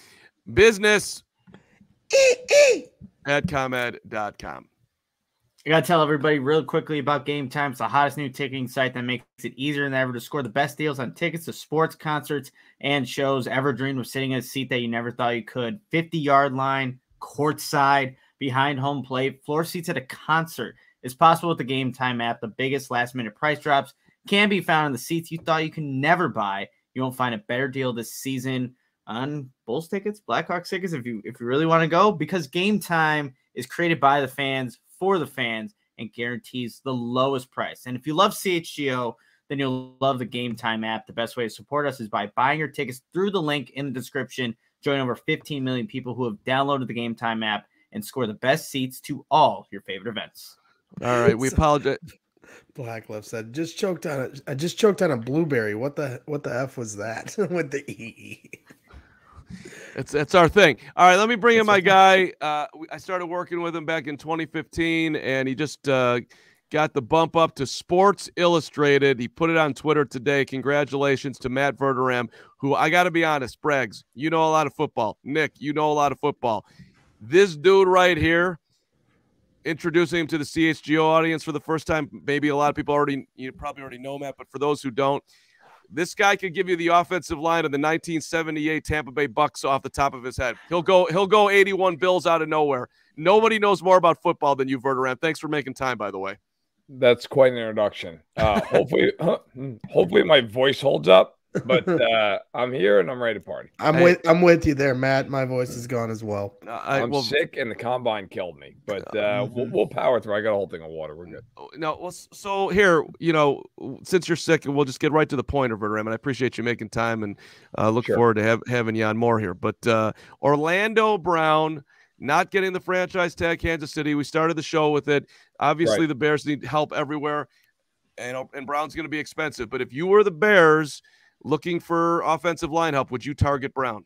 business@ComEd.com. I got to tell everybody real quickly about Game Time. It's the hottest new ticketing site that makes it easier than ever to score the best deals on tickets to sports, concerts, and shows. Ever dreamed of sitting in a seat that you never thought you could? 50-yard line, courtside, behind home plate, floor seats at a concert. It's possible with the Game Time app. The biggest last-minute price drops can be found in the seats you thought you could never buy. You won't find a better deal this season on Bulls tickets, Blackhawks tickets, if you really want to go, because Game Time is created by the fans, for the fans, and guarantees the lowest price. And if you love CHGO, then you'll love the Game Time app. The best way to support us is by buying your tickets through the link in the description. Join over 15 million people who have downloaded the Game Time app and score the best seats to all your favorite events. All right, we apologize. Blacklift said, just choked on it. I just choked on a blueberry. What the F was that? With the E. It's our thing. All right, let me bring in my guy. I started working with him back in 2015, and he just got the bump up to Sports Illustrated. He put it on Twitter today. Congratulations to Matt Verderam, who, I got to be honest, Braggs, you know a lot of football. Nick, you know a lot of football. This dude right here, introducing him to the CHGO audience for the first time. Maybe a lot of people probably already know Matt, but for those who don't, this guy could give you the offensive line of the 1978 Tampa Bay Bucks off the top of his head. He'll go 81 Bills out of nowhere. Nobody knows more about football than you, Verderam. Thanks for making time, by the way. That's quite an introduction. Hopefully my voice holds up. But I'm here and I'm ready to party. I'm with you there, Matt. My voice is gone as well. I'm sick and the combine killed me. But we'll power through. I got a whole thing of water. We're good. No, well, so here, since you're sick, we'll just get right to the point, Verderam, and I appreciate you making time and look forward to having you on more here. But Orlando Brown not getting the franchise tag, Kansas City. We started the show with it. Obviously, the Bears need help everywhere, and Brown's going to be expensive. But if you were the Bears looking for offensive line help, would you target Brown?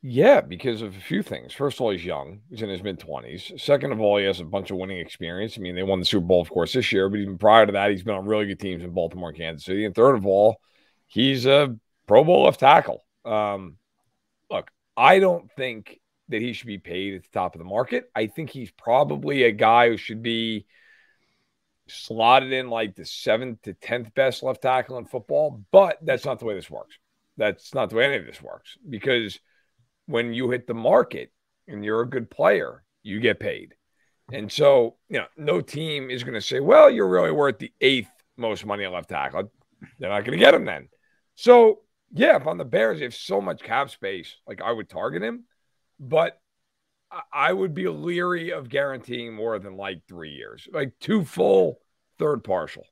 Yeah, because of a few things. First of all, he's young. He's in his mid-20s. Second of all, he has a bunch of winning experience. I mean, they won the Super Bowl, of course, this year, but even prior to that, he's been on really good teams in Baltimore and Kansas City. And third of all, he's a Pro Bowl left tackle. Look, I don't think that he should be paid at the top of the market. I think he's probably a guy who should be slotted in like the 7th to 10th best left tackle in football, but that's not the way this works. That's not the way any of this works, because when you hit the market and you're a good player, you get paid. And so, no team is going to say, well, you're really worth the 8th most money at left tackle. They're not going to get him then. So, yeah, if I'm the Bears, they have so much cap space, like I would target him, but I would be leery of guaranteeing more than like 3 years, like 2 full, 3rd partial.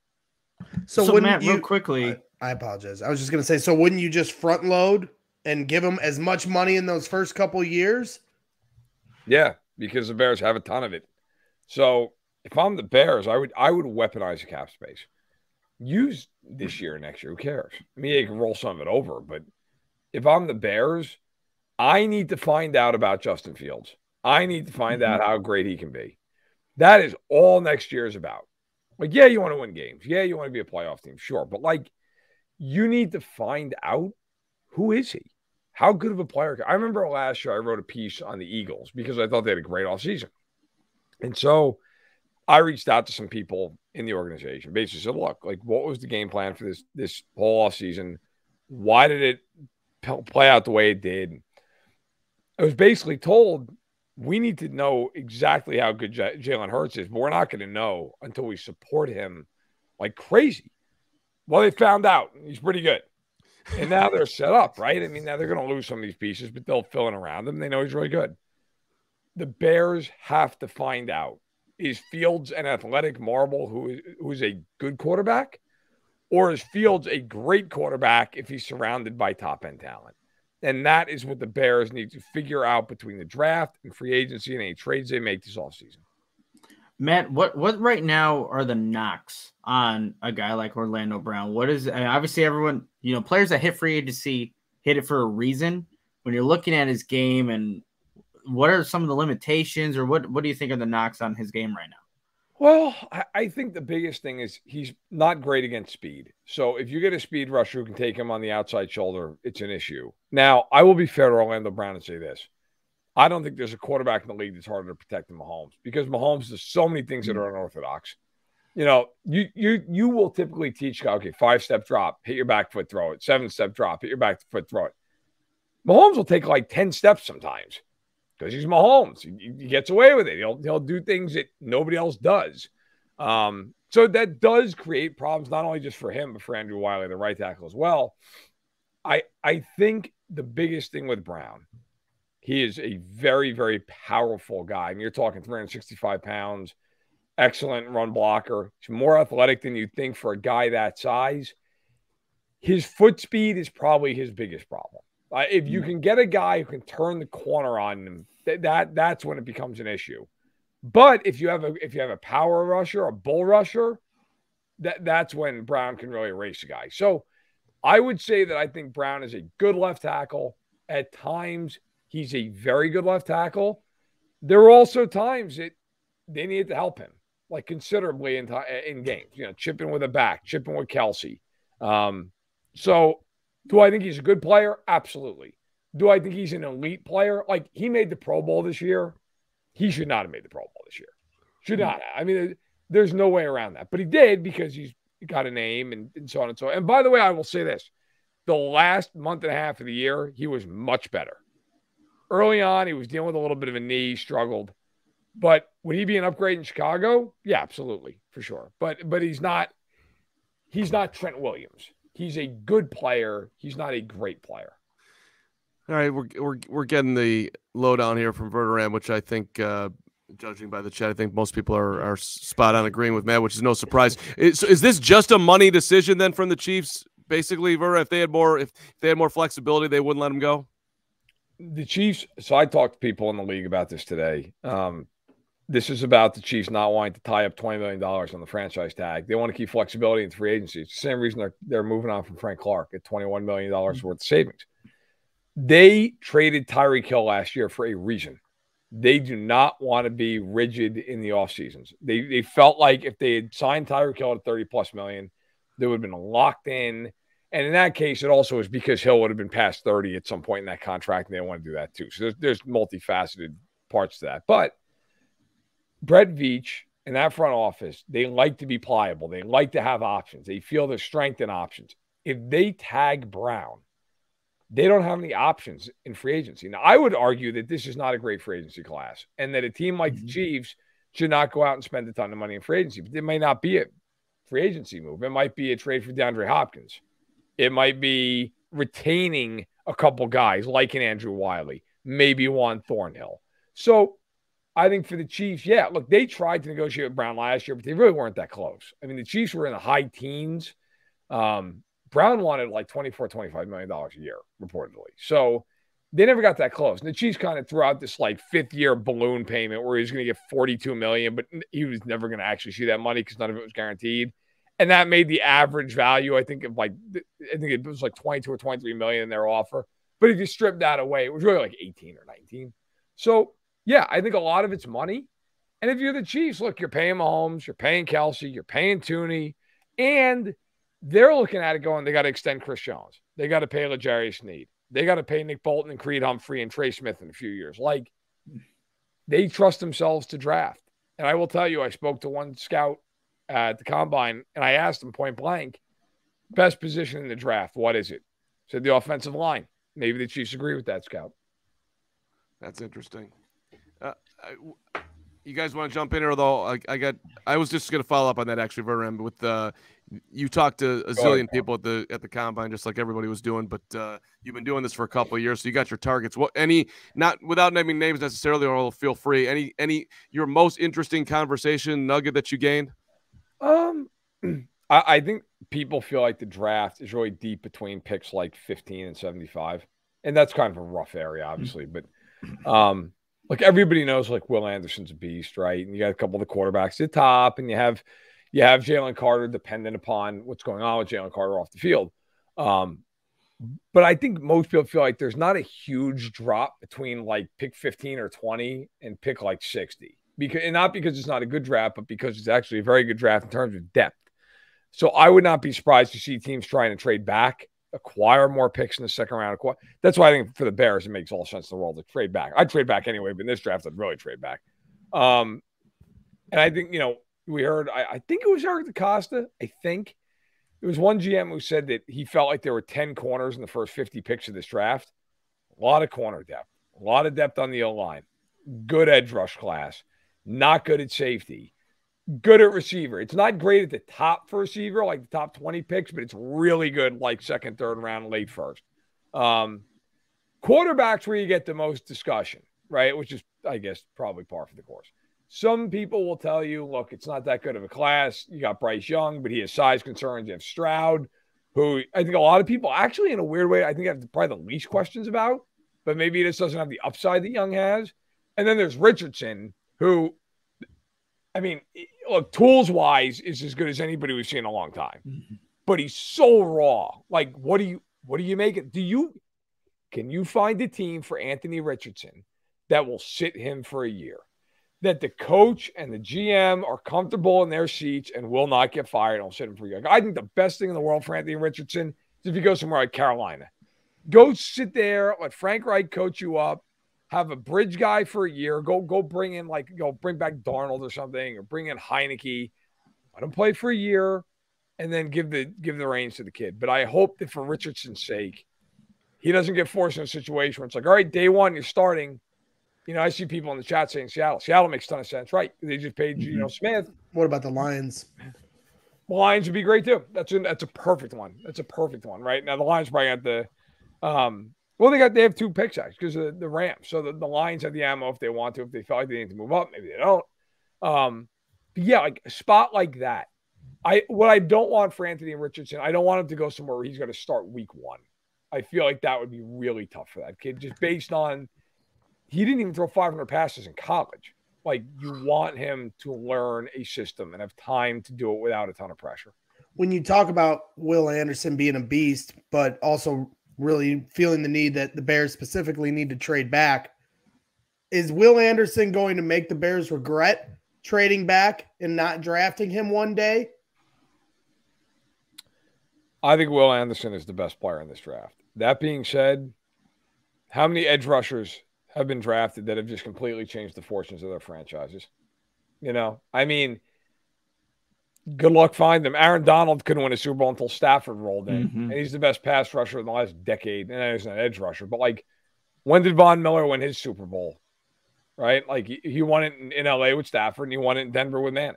So Matt, real quickly, I apologize. I was just going to say, so wouldn't you just front load and give him as much money in those first couple years? Yeah, because the Bears have a ton of it. So if I'm the Bears, I would weaponize the cap space. Use this year, next year. Who cares? I mean, you can roll some of it over, but if I'm the Bears, I need to find out about Justin Fields. I need to find out how great he can be. That is all next year is about. Like, yeah, you want to win games. Yeah, you want to be a playoff team. Sure. But, like, you need to find out, who is he? How good of a player? I remember last year I wrote a piece on the Eagles because I thought they had a great offseason. And so I reached out to some people in the organization, basically said, look, like, what was the game plan for this whole offseason? Why did it play out the way it did? I was basically told, we need to know exactly how good Jalen Hurts is, but we're not going to know until we support him like crazy. Well, they found out he's pretty good. And now they're set up, right? I mean, now they're going to lose some of these pieces, but they'll fill in around them. They know he's really good. The Bears have to find out, is Fields an athletic marble who's a good quarterback? Or is Fields a great quarterback if he's surrounded by top-end talent? And that is what the Bears need to figure out between the draft and free agency and any trades they make this offseason. Matt, what right now are the knocks on a guy like Orlando Brown? What is, obviously everyone, players that hit free agency hit it for a reason. When you're looking at his game, and what are some of the limitations, or what do you think are the knocks on his game right now? Well, I think the biggest thing is he's not great against speed. So if you get a speed rusher who can take him on the outside shoulder, it's an issue. Now, I will be fair to Orlando Brown and say this. I don't think there's a quarterback in the league that's harder to protect than Mahomes, because Mahomes does so many things that are unorthodox. You will typically teach, okay, 5-step drop, hit your back foot, throw it. 7-step drop, hit your back foot, throw it. Mahomes will take like 10 steps sometimes because he's Mahomes. He gets away with it. He'll do things that nobody else does. So that does create problems, not only just for him, but for Andrew Wiley, the right tackle as well. I think the biggest thing with Brown, he is a very, very powerful guy. I mean, you're talking 365 pounds, excellent run blocker. He's more athletic than you'd think for a guy that size. His foot speed is probably his biggest problem. If you can get a guy who can turn the corner on him, that's when it becomes an issue. But if you have a power rusher, a bull rusher, that's when Brown can really erase a guy. So I would say that I think Brown is a good left tackle. At times, he's a very good left tackle. There are also times that they needed to help him, like considerably in games. Chipping with a back, chipping with Kelsey. So do I think he's a good player? Absolutely. Do I think he's an elite player? Like, he made the Pro Bowl this year. He should not have made the Pro Bowl this year. Should not have. I mean, there's no way around that. But he did, because he's got a name and so on and so on. And by the way, I will say this. The last month and a half of the year, he was much better. Early on, he was dealing with a little bit of a knee, struggled. But would he be an upgrade in Chicago? Yeah, absolutely, for sure. But he's not Trent Williams. He's a good player. He's not a great player. All right, we're getting the lowdown here from Verderam, which I think, judging by the chat, I think most people are spot on agreeing with Matt, which is no surprise. Is this just a money decision then from the Chiefs? Basically, Verderam, if they had more flexibility, they wouldn't let him go. The Chiefs. So I talked to people in the league about this today. This is about the Chiefs not wanting to tie up $20 million on the franchise tag. They want to keep flexibility in free agency. It's the same reason they're moving on from Frank Clark at $21 million worth of savings. They traded Tyreek Hill last year for a reason. They do not want to be rigid in the off seasons. They felt like if they had signed Tyreek Hill at $30+ million, they would have been locked in. And in that case, it also was because Hill would have been past 30 at some point in that contract, and they want to do that too. So there's multifaceted parts to that. But Brett Veach and that front office, they like to be pliable. They like to have options. They feel there's strength in options. If they tag Brown, they don't have any options in free agency. Now, I would argue that this is not a great free agency class, and that a team like the Chiefs should not go out and spend a ton of money in free agency. But it may not be a free agency move. It might be a trade for DeAndre Hopkins. It might be retaining a couple guys like an Andrew Wiley, maybe Juan Thornhill. So I think for the Chiefs, yeah, look, they tried to negotiate with Brown last year, but they really weren't that close. I mean, the Chiefs were in the high teens. Brown wanted like $25 million a year, reportedly. So they never got that close. And the Chiefs kind of threw out this like 5th-year balloon payment where he was going to get $42 million, but he was never going to actually see that money because none of it was guaranteed. And that made the average value, I think it was like 22 or 23 million in their offer. But if you strip that away, it was really like 18 or 19. So yeah, I think a lot of it's money. And if you're the Chiefs, look, you're paying Mahomes, you're paying Kelsey, you're paying Tooney, and they're looking at it going, they got to extend Chris Jones. They got to pay L'Jarius Sneed. They got to pay Nick Bolton and Creed Humphrey and Trey Smith in a few years. Like, they trust themselves to draft. And I will tell you, I spoke to one scout at the Combine, and I asked him point blank, best position in the draft, what is it? Said the offensive line. Maybe the Chiefs agree with that, scout. That's interesting. You guys want to jump in here, though? I was just going to follow up on that, actually, Verderam, with you talked to a zillion people at the Combine, just like everybody was doing, but you've been doing this for a couple of years, so you got your targets. What, not without naming names necessarily, or feel free, any your most interesting conversation nugget that you gained? I think people feel like the draft is really deep between picks like 15 and 75, and that's kind of a rough area, obviously, but like everybody knows, like Will Anderson's a beast, right? And you got a couple of the quarterbacks at the top, and you have Jalen Carter, dependent upon what's going on with Jalen Carter off the field. But I think most people feel like there's not a huge drop between like pick 15 or 20 and pick like 60, and not because it's not a good draft, but because it's actually a very good draft in terms of depth. So I would not be surprised to see teams trying to trade back, acquire more picks in the second round. That's why I think for the Bears, it makes all sense in the world to trade back. I'd trade back anyway, but in this draft, I'd really trade back. And I think, we heard, I think it was Eric DaCosta. I think it was one GM who said that he felt like there were 10 corners in the first 50 picks of this draft. A lot of corner depth, a lot of depth on the O-line, good edge rush class, not good at safety, good at receiver. It's not great at the top for receiver, like the top 20 picks, but it's really good, like second, third round, late first. Quarterbacks where you get the most discussion, right? Which is, I guess, probably par for the course. Some people will tell you, look, it's not that good of a class. You got Bryce Young, but he has size concerns. You have Stroud, who I think a lot of people actually, in a weird way, I think have probably the least questions about, but maybe he just doesn't have the upside that Young has. And then there's Richardson, who, I mean, look, tools-wise is as good as anybody we've seen in a long time. Mm-hmm. But he's so raw. Like, what do you make it? Can you find a team for Anthony Richardson that will sit him for a year? That the coach and the GM are comfortable in their seats and will not get fired and will sit him for a year. I think the best thing in the world for Anthony Richardson is if you go somewhere like Carolina. Go sit there, let Frank Reich coach you up, have a bridge guy for a year, go bring in bring back Darnold or something, or bring in Heineke, let him play for a year, and then give the reins to the kid. But I hope that for Richardson's sake, he doesn't get forced in a situation where it's like, all right, day one, you're starting. I see people in the chat saying Seattle. Seattle makes a ton of sense, right? They just paid Geno Smith. What about the Lions? The Lions would be great too. That's a perfect one. That's a perfect one, right? Now the Lions probably got the they have 2 picks actually because of the Rams. So the Lions have the ammo if they want to. If they feel like they need to move up, maybe they don't. But yeah, like a spot like that. What I don't want for Anthony Richardson, I don't want him to go somewhere where he's going to start week 1. I feel like that would be really tough for that kid, just based on he didn't even throw 500 passes in college. Like, you want him to learn a system and have time to do it without a ton of pressure. When you talk about Will Anderson being a beast, but also really feeling the need that the Bears specifically need to trade back, is Will Anderson going to make the Bears regret trading back and not drafting him one day? I think Will Anderson is the best player in this draft. That being said, how many edge rushers have been drafted that have just completely changed the fortunes of their franchises? I mean, good luck finding them. Aaron Donald couldn't win a Super Bowl until Stafford rolled in, and he's the best pass rusher in the last decade. And he's an edge rusher, but like, when did Von Miller win his Super Bowl? Right? Like, he won it in LA with Stafford, and he won it in Denver with Manning.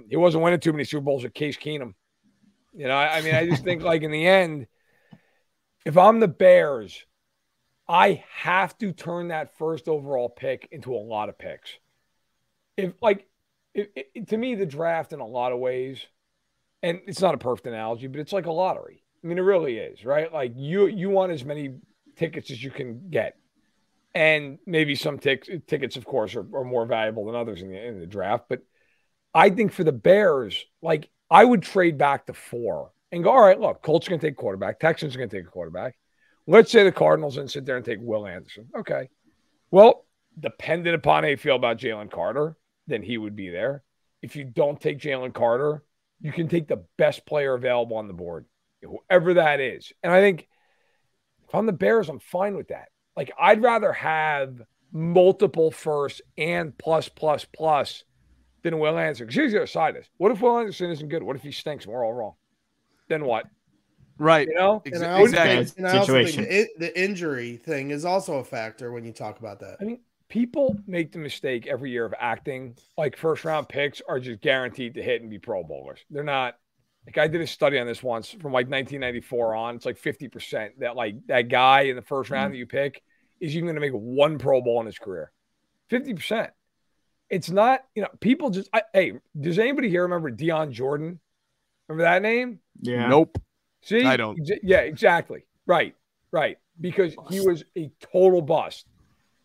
He wasn't winning too many Super Bowls with Case Keenum. I mean, I just think, like, in the end, if I'm the Bears, I have to turn that first overall pick into a lot of picks. To me, the draft in a lot of ways, and it's not a perfect analogy, but it's like a lottery. I mean, it really is, right? Like, you want as many tickets as you can get. And maybe some tickets, of course, are more valuable than others in the draft. But I think for the Bears, like, I would trade back to 4 and go, all right, look, Colts are going to take quarterback. Texans are going to take a quarterback. Let's say the Cardinals and sit there and take Will Anderson. Okay. Well, dependent upon how you feel about Jalen Carter, then he would be there. If you don't take Jalen Carter, you can take the best player available on the board, whoever that is. And I think if I'm the Bears, I'm fine with that. Like, I'd rather have multiple firsts and plus than Will Anderson. Because here's the other side of this. What if Will Anderson isn't good? What if he stinks and we're all wrong? Then what? Right. And I also think the injury thing is also a factor when you talk about that. I mean, people make the mistake every year of acting like first-round picks are just guaranteed to hit and be Pro Bowlers. They're not. Like, I did a study on this once from like 1994 on. It's like 50% that like that guy in the first round that you pick is even going to make one Pro Bowl in his career. 50%. It's not, people just, hey, does anybody here remember Deion Jordan? Remember that name? Yeah. Nope. See? I don't. Yeah, exactly. Right. Because he was a total bust.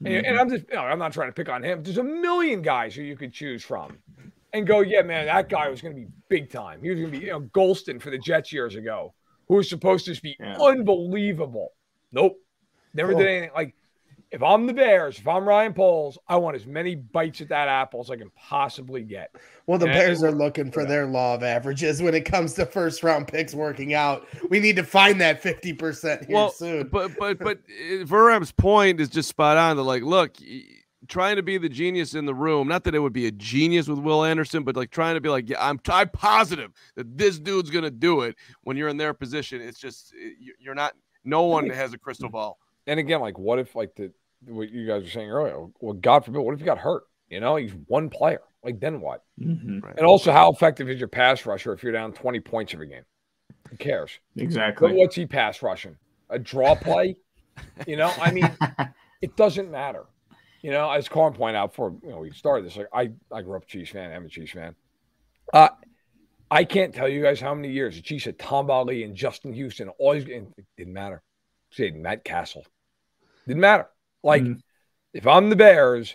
And I'm not trying to pick on him. There's a million guys who you could choose from and go, yeah, man, that guy was going to be big time. He was going to be, Golston for the Jets years ago, who was supposed to just be unbelievable. Nope. Never did anything. Like, if I'm the Bears, if I'm Ryan Poles, I want as many bites at that apple as I can possibly get. Well, the Bears are looking for their law of averages when it comes to first-round picks working out. We need to find that 50% here soon. But Verderam's point is just spot on. They're like, look, trying to be the genius in the room. Not that it would be a genius with Will Anderson, but like trying to be like, yeah, I'm positive that this dude's gonna do it. When you're in their position, it's just you're not. No one has a crystal ball. And again, like, what if like what you guys were saying earlier? Well, God forbid, what if he got hurt? He's one player. Like, then what? Right. And also, how effective is your pass rusher if you're down 20 points every game? Who cares? Exactly. But what's he pass rushing? A draw play? I mean, it doesn't matter. As Carm pointed out before we started this, like I grew up a Chiefs fan. I'm a Chiefs fan. I can't tell you guys how many years the Chiefs had Tom Ali and Justin Houston. It didn't matter. Say Matt Castle. Didn't matter. Like, if I'm the Bears,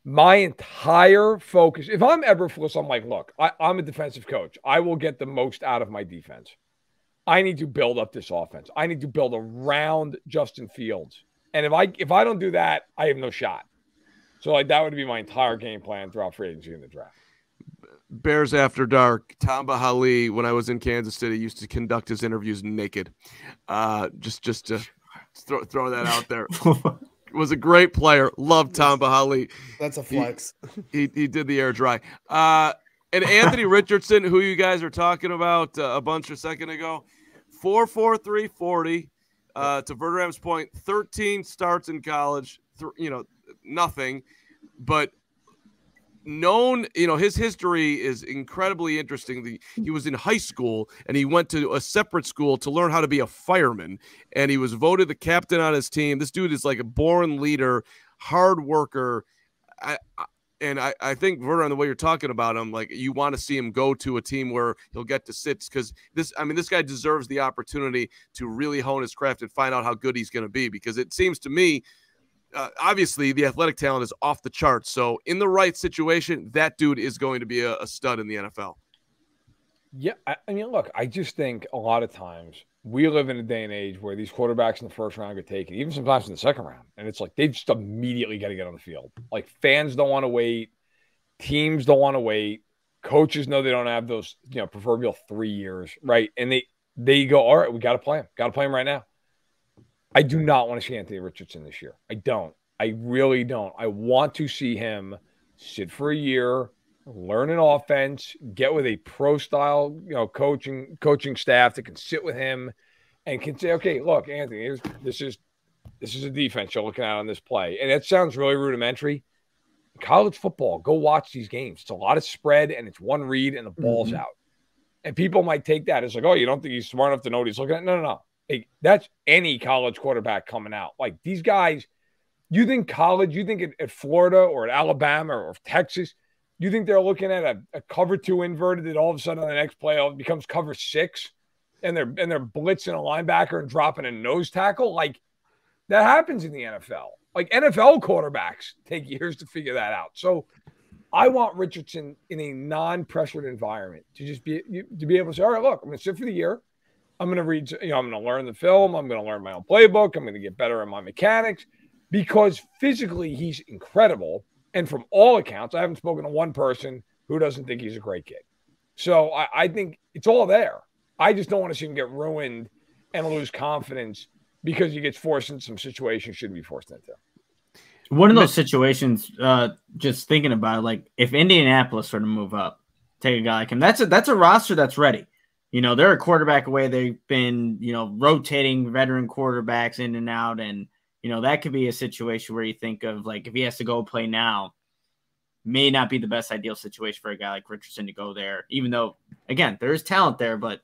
my entire focus, if I'm Eberflus, I'm like, look, I'm a defensive coach. I will get the most out of my defense. I need to build up this offense. I need to build around Justin Fields. And if I don't do that, I have no shot. So, like, that would be my entire game plan throughout free agency and the draft. Bears After Dark, Tamba Hali, when I was in Kansas City, used to conduct his interviews naked. Just to throw that out there. Was a great player. Loved Tamba Hali. That's a flex. He did the air dry. And Anthony Richardson, who you guys were talking about a bunch a second ago, 4.43 40. To Verderam's point, 13 starts in college. Nothing, but known. His history is incredibly interesting. He was in high school and he went to a separate school to learn how to be a fireman, and he was voted the captain on his team. This dude is like a born leader, hard worker. I think Verderam, the way you're talking about him, like, you want to see him go to a team where he'll get to sit, because this guy deserves the opportunity to really hone his craft and find out how good he's going to be, because it seems to me, obviously, the athletic talent is off the charts. So in the right situation, that dude is going to be a stud in the NFL. Yeah, I mean, look, I just think a lot of times we live in a day and age where these quarterbacks in the first round get taken, even sometimes in the second round. And it's like they just immediately got to get on the field. Like, fans don't want to wait. Teams don't want to wait. Coaches know they don't have those, proverbial 3 years, right? And they go, all right, we got to play him. Got to play him right now. I do not want to see Anthony Richardson this year. I don't. I really don't. I want to see him sit for a year, learn an offense, get with a pro-style, coaching staff that can sit with him and can say, okay, look, Anthony, this is a defense you're looking at on this play. And it sounds really rudimentary. College football, go watch these games. It's a lot of spread, and it's one read, and the ball's out. And people might take that as like, oh, you don't think he's smart enough to know what he's looking at? No. Hey, that's any college quarterback coming out. Like, these guys, you think at Florida or at Alabama or Texas, you think they're looking at a cover 2 inverted that all of a sudden on the next play it becomes cover 6 and they're blitzing a linebacker and dropping a nose tackle? Like, that happens in the NFL. Like, NFL quarterbacks take years to figure that out. So I want Richardson in a non-pressured environment to just be able to say, all right, look, I'm going to sit for the year. I'm going to read, I'm going to learn the film. I'm going to learn my own playbook. I'm going to get better at my mechanics. because physically he's incredible. And from all accounts, I haven't spoken to one person who doesn't think he's a great kid. So I think it's all there. I just don't want to see him get ruined and lose confidence because he gets forced into some situations shouldn't be forced into. One of those situations, just thinking about it, like if Indianapolis were to move up, take a guy like him, that's a roster that's ready. You know, they're a quarterback away. They've been, you know, rotating veteran quarterbacks in and out. And, you know, that could be a situation where you think of, like, if he has to go play now, may not be the best ideal situation for a guy like Richardson to go there, even though, again, there is talent there, but,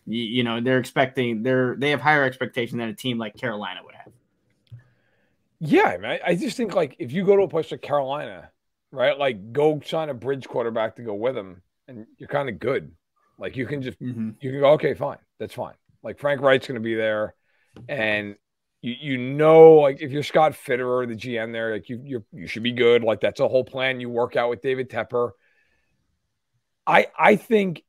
you know, they have higher expectation than a team like Carolina would have. Yeah, I mean, I just think, like, if you go to a place like Carolina, right, like, go sign a bridge quarterback to go with him, and you're kind of good. Like, you can just you can go, okay, fine, that's fine. Like, Frank Wright's going to be there, and you know, like, if you're Scott Fitterer, the GM there, like, you should be good. Like, that's a whole plan you work out with David Tepper. I think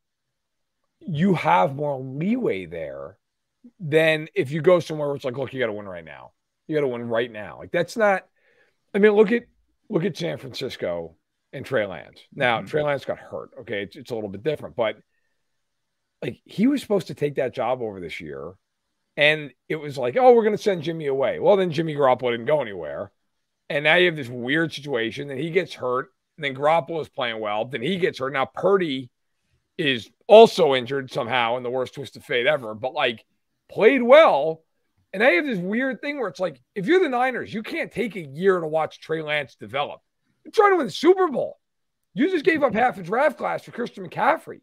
you have more leeway there than if you go somewhere where it's like, look, you got to win right now. You got to win right now. Like, that's not. I mean, look at San Francisco and Trey Lance. Now, Trey Lance got hurt. Okay, it's a little bit different, but like, he was supposed to take that job over this year, and it was like, oh, we're going to send Jimmy away. Well, then Jimmy Garoppolo didn't go anywhere, and now you have this weird situation. Then he gets hurt, and then Garoppolo is playing well. Then he gets hurt. Now Purdy is also injured somehow in the worst twist of fate ever, but, like, played well. And I have this weird thing where it's like, if you're the Niners, you can't take a year to watch Trey Lance develop. You're trying to win the Super Bowl. You just gave up half a draft class for Christian McCaffrey.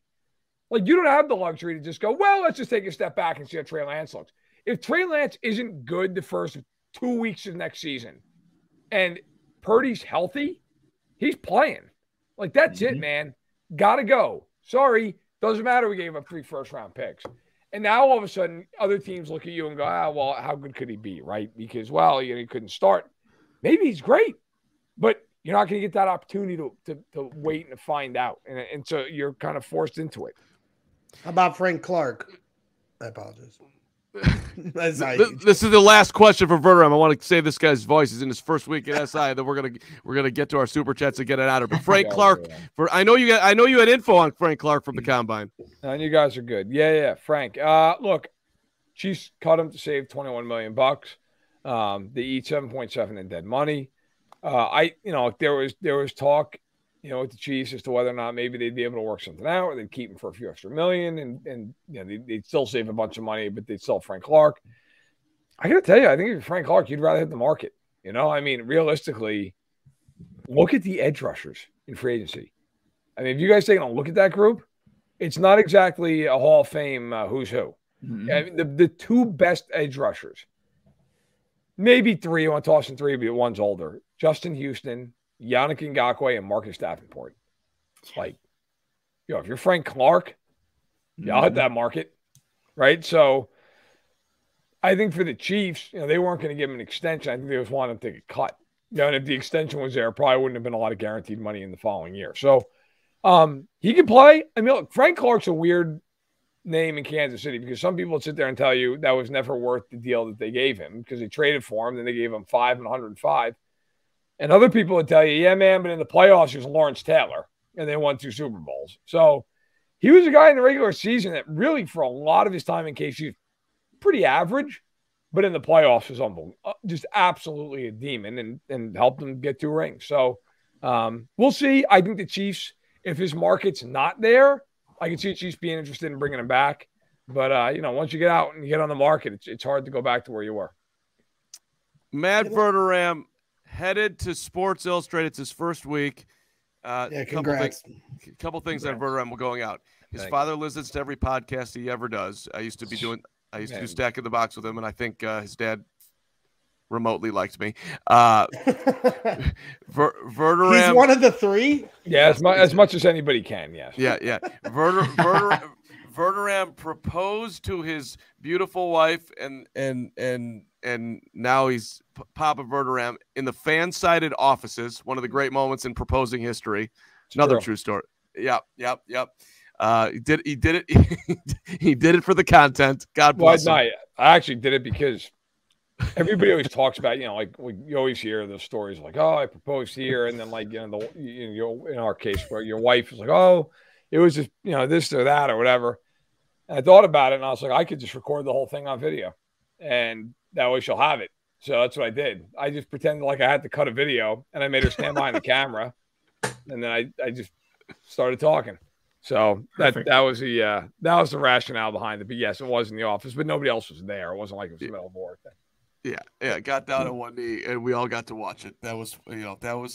Like, you don't have the luxury to just go, well, let's just take a step back and see how Trey Lance looks. If Trey Lance isn't good the first 2 weeks of next season and Purdy's healthy, he's playing. Like, that's it, man. Got to go. Sorry. Doesn't matter. We gave up 3 first-round picks. And now all of a sudden, other teams look at you and go, well, how good could he be, right? Because, well, he couldn't start. Maybe he's great, but you're not going to get that opportunity to wait and to find out. And so you're kind of forced into it. How about Frank Clark? I apologize. This is the last question for Verderam. I want to save this guy's voice. He's in his first week at SI. Then we're gonna get to our super chats and get it out of. But Frank Clark, I know you had info on Frank Clark from the combine. And you guys are good. Yeah, Frank. Look, Chiefs cut him to save $21 million. They eat 7.7 in dead money. There was talk, with the Chiefs as to whether or not maybe they'd be able to work something out, or they'd keep him for a few extra million, and they'd still save a bunch of money, but they'd sell Frank Clark. I got to tell you, I think if you're Frank Clark, you'd rather hit the market. I mean, realistically, look at the edge rushers in free agency. I mean, if you guys take a look at that group, it's not exactly a Hall of Fame who's who. Mm-hmm. I mean, the 2 best edge rushers, maybe 3. I want to toss in 3, but one's older. Justin Houston, Yannick Ngakoue, and Marcus Davenport. Like, if you're Frank Clark, I'll hit that market, right? So I think for the Chiefs, they weren't going to give him an extension. I think they just wanted him to take a cut. And if the extension was there, probably wouldn't have been a lot of guaranteed money in the following year. So he can play. I mean, look, Frank Clark's a weird name in Kansas City because some people would sit there and tell you that was never worth the deal that they gave him because they traded for him. Then they gave him 5 and 105. And other people would tell you, yeah, man, but in the playoffs, he was Lawrence Taylor, and they won 2 Super Bowls. So he was a guy in the regular season that really, for a lot of his time in KC, pretty average, but in the playoffs was just absolutely a demon and helped them get 2 rings. So we'll see. I think the Chiefs, if his market's not there, I can see the Chiefs being interested in bringing him back. But, once you get out and you get on the market, it's hard to go back to where you were. Matt Verderam headed to Sports Illustrated. It's his first week. Congrats. Couple things on Verderam going out. His father listens to every podcast he ever does. I used to do Stack in the Box with him, and I think his dad remotely likes me. Verderam. He's one of the 3? Yeah, as much as anybody can, yes. Yeah. Verderam proposed to his beautiful wife, and now he's Papa Verderam in the fan-sided offices. One of the great moments in proposing history. Another true story. Yep. He did it. He did it for the content. God bless him. I actually did it because everybody always talks about, like you always hear the stories like, oh, I proposed here. And then like, in our case where your wife was like, oh, it was just, this or that or whatever. And I thought about it and I was like, I could just record the whole thing on video and that way she'll have it. So that's what I did. I just pretended like I had to cut a video and I made her stand behind the camera. And then I just started talking. So that was the rationale behind it. But yes, it was in the office, but nobody else was there. It wasn't like it was a metal board thing. Yeah. Got down on one knee and we all got to watch it. That was,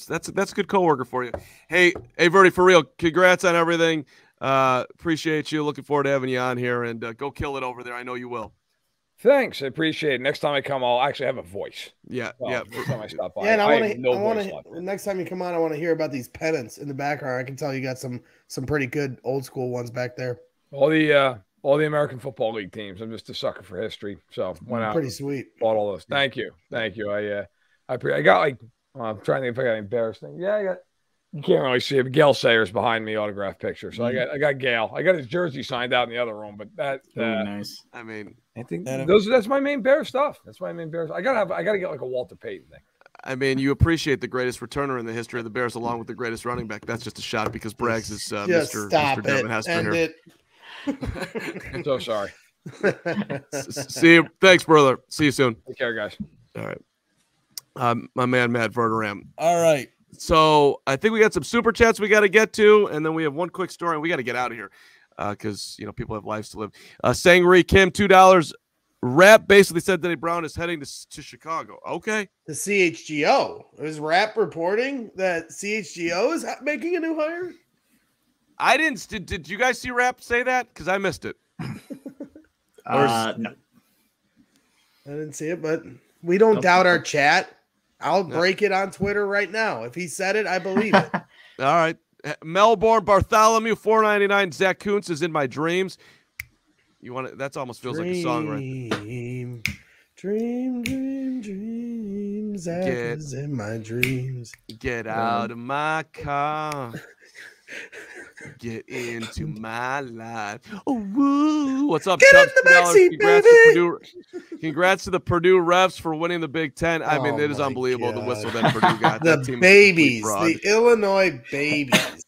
that's a good coworker for you. Hey, Verdi, for real, congrats on everything. Appreciate you. Looking forward to having you on here and go kill it over there. I know you will. Thanks. I appreciate it. Next time I come, I'll actually have a voice. Yeah. Next time I stop by. Yeah, and I want to next time you come on, I want to hear about these pennants in the background. I can tell you got some pretty good old school ones back there. All the American Football League teams. I'm just a sucker for history. So went out. Pretty sweet. Bought all those. Thank you. I got like, I'm trying to think if I got any Bears thing. Yeah, I got. You can't really see it. Gail Sayers behind me, autographed picture. So I got Gail. I got his jersey signed out in the other room, but that nice. I mean, I think that's my main Bear stuff. That's my main Bears. I gotta get like a Walter Payton thing. I mean, you appreciate the greatest returner in the history of the Bears, along with the greatest running back. That's just a shot because Braggs is Mr. Devin Hester here. I'm so sorry. See you. Thanks, brother. See you soon. Take care, guys. All right. My man, Matt Verderam. All right. So I think we got some super chats we got to get to, and then we have one quick story, and we got to get out of here because people have lives to live. Sangri Kim, $2. Rap basically said that Brown is heading to Chicago. Okay. The CHGO. Is Rap reporting that CHGO is making a new hire? I didn't. Did you guys see Rap say that? Because I missed it. No. I didn't see it, but we don't doubt our chat. I'll break it on Twitter right now. If he said it, I believe it. All right. Melbourne Bartholomew, $4.99. Zach Kuntz is in my dreams. You want it? That almost feels like a song, right? Dream. Zach is in my dreams. Get out of my car. Get into my life. Oh, woo. What's up, Get in the backseat, baby. Congrats to the Purdue refs for winning the Big Ten. I mean, it is unbelievable the whistle that Purdue got. The babies, the Illinois babies.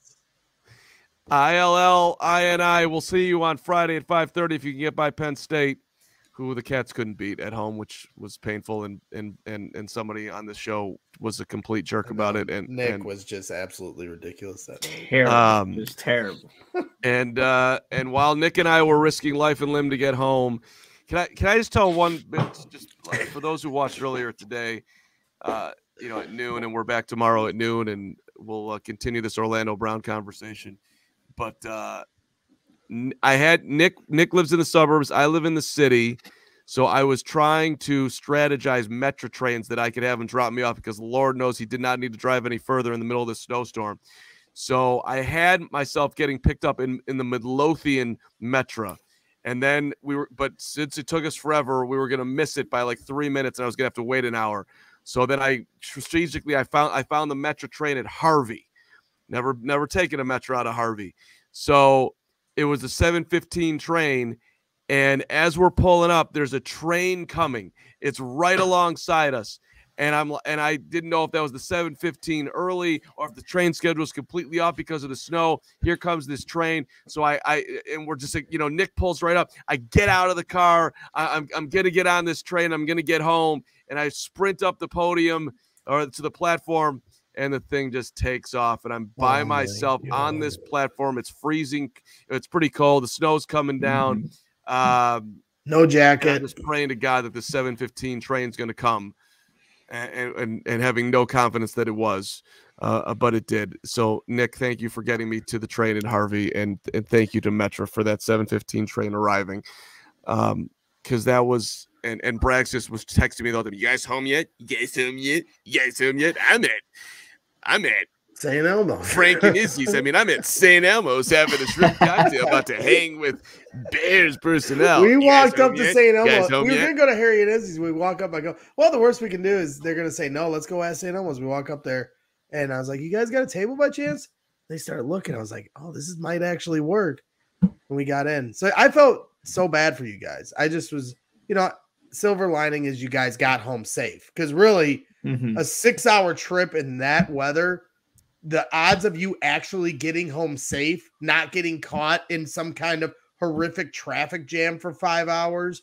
ILLINI. We'll see you on Friday at 5:30 if you can get by Penn State, who the Cats couldn't beat at home, which was painful. And somebody on the show was a complete jerk about it. And Nick was just absolutely ridiculous. Terrible. It was terrible. And while Nick and I were risking life and limb to get home, can I just tell one bit, just for those who watched earlier today, at noon, and we're back tomorrow at noon, and we'll continue this Orlando Brown conversation. But I had Nick lives in the suburbs. I live in the city. So I was trying to strategize Metro trains that I could have him drop me off because Lord knows he did not need to drive any further in the middle of the snowstorm. So I had myself getting picked up in the Midlothian Metro. And then but since it took us forever, we were going to miss it by like 3 minutes and I was going to have to wait an hour. So then I found the Metro train at Harvey. Never taken a Metro out of Harvey. So it was a 7:15 train. And as we're pulling up, there's a train coming. It's right alongside us. And I didn't know if that was the 7:15 early or if the train schedule was completely off because of the snow. Here comes this train. So and we're just like, Nick pulls right up. I get out of the car. I'm going to get on this train. I'm going to get home. And I sprint up the podium or to the platform. And the thing just takes off, and I'm by myself on this platform. It's freezing. It's pretty cold. The snow's coming down. No jacket. I'm just praying to God that the 7:15 train's going to come, and having no confidence that it was, but it did. So, Nick, thank you for getting me to the train in Harvey, and thank you to Metro for that 7:15 train arriving, because that was. And Braggs just was texting me the other time. You guys home yet? You guys home yet? I'm at St. Elmo. Frank and Izzy's. I'm at St. Elmo's having a shrimp cocktail, about to hang with Bears personnel. We walked up to St. Elmo. We were going to go to Harry and Izzy's. We walk up. I go, well, the worst we can do is they're going to say, no, let's go ask St. Elmo's. We walk up there. And I was like, you guys got a table by chance? They started looking. I was like, oh, this might actually work. And we got in. So I felt so bad for you guys. I just was, silver lining is you guys got home safe, because really a 6-hour trip in that weather, the odds of you actually getting home safe, not getting caught in some kind of horrific traffic jam for 5 hours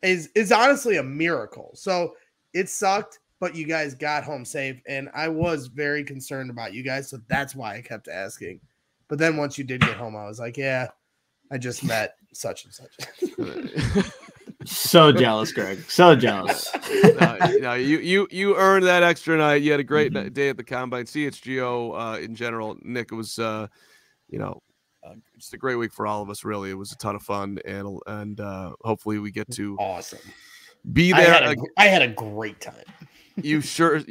is honestly a miracle. So it sucked, but you guys got home safe, and I was very concerned about you guys, so that's why I kept asking. But then once you did get home, I was like, yeah, I just met such and such. So jealous, Greg. So jealous. No, you earned that extra night. You had a great day at the combine. CHGO in general, Nick, it was just a great week for all of us. Really, it was a ton of fun, and hopefully we get to be there. I had a great time. You took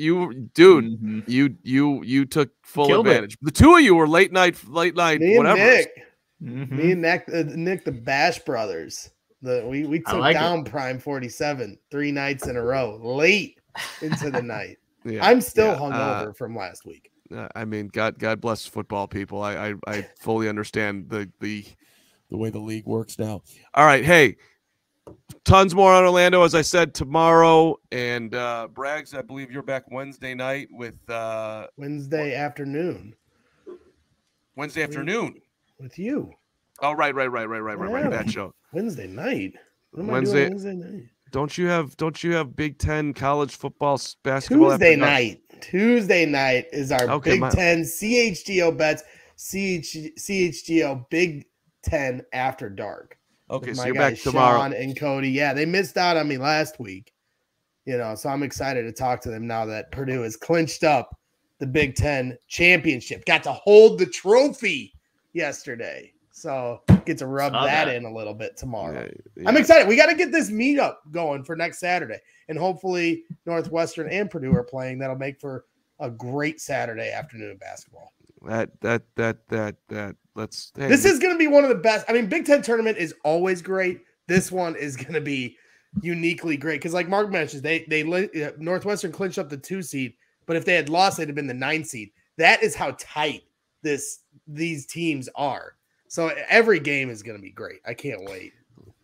full advantage. The two of you were late night, Me whatever. Me and Nick, the Bash brothers. We took down Prime 47 3 nights in a row, late into the night. Yeah, I'm still hungover from last week. I mean, God bless football people. I fully understand the way the league works now. All right, hey, tons more on Orlando, as I said, tomorrow. And Braggs, I believe you're back Wednesday night with Wednesday afternoon. Wednesday afternoon with you. Oh, right. That show. Wednesday night. What am Wednesday, I doing Wednesday night? Don't you have Big Ten college football basketball? Tuesday night is our Big Ten CHGO bets. CHGO Big Ten After Dark. Okay, so you're back tomorrow. Sean and Cody. Yeah, they missed out on me last week. So I'm excited to talk to them now that Purdue has clinched up the Big Ten championship. Got to hold the trophy yesterday. So get to rub that in a little bit tomorrow. Yeah. I'm excited. We got to get this meetup going for next Saturday. And hopefully Northwestern and Purdue are playing. That'll make for a great Saturday afternoon of basketball. This is going to be one of the best. I mean, Big Ten tournament is always great. This one is going to be uniquely great. Because like Mark mentioned, they Northwestern clinched up the 2 seed. But if they had lost, they'd have been the 9 seed. That is how tight these teams are. So every game is going to be great. I can't wait.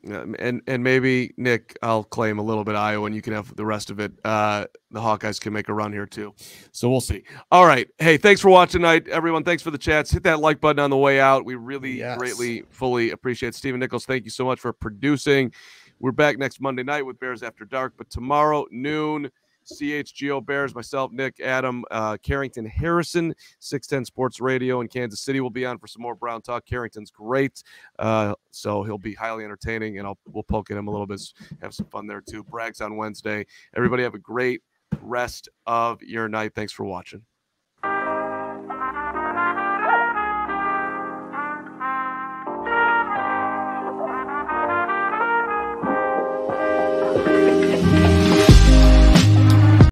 And maybe, Nick, I'll claim a little bit of Iowa, and you can have the rest of it. The Hawkeyes can make a run here, too. So we'll see. All right. Hey, thanks for watching tonight, everyone. Thanks for the chats. Hit that like button on the way out. We really greatly, fully appreciate it. Stephen Nichols, thank you so much for producing. We're back next Monday night with Bears After Dark, but tomorrow, noon, CHGO Bears, myself, Nick, Adam, Carrington Harrison, 610 Sports Radio in Kansas City will be on for some more Brown talk. Carrington's great, so he'll be highly entertaining, and we'll poke at him a little bit, have some fun there too. Braggs on Wednesday. Everybody have a great rest of your night. Thanks for watching.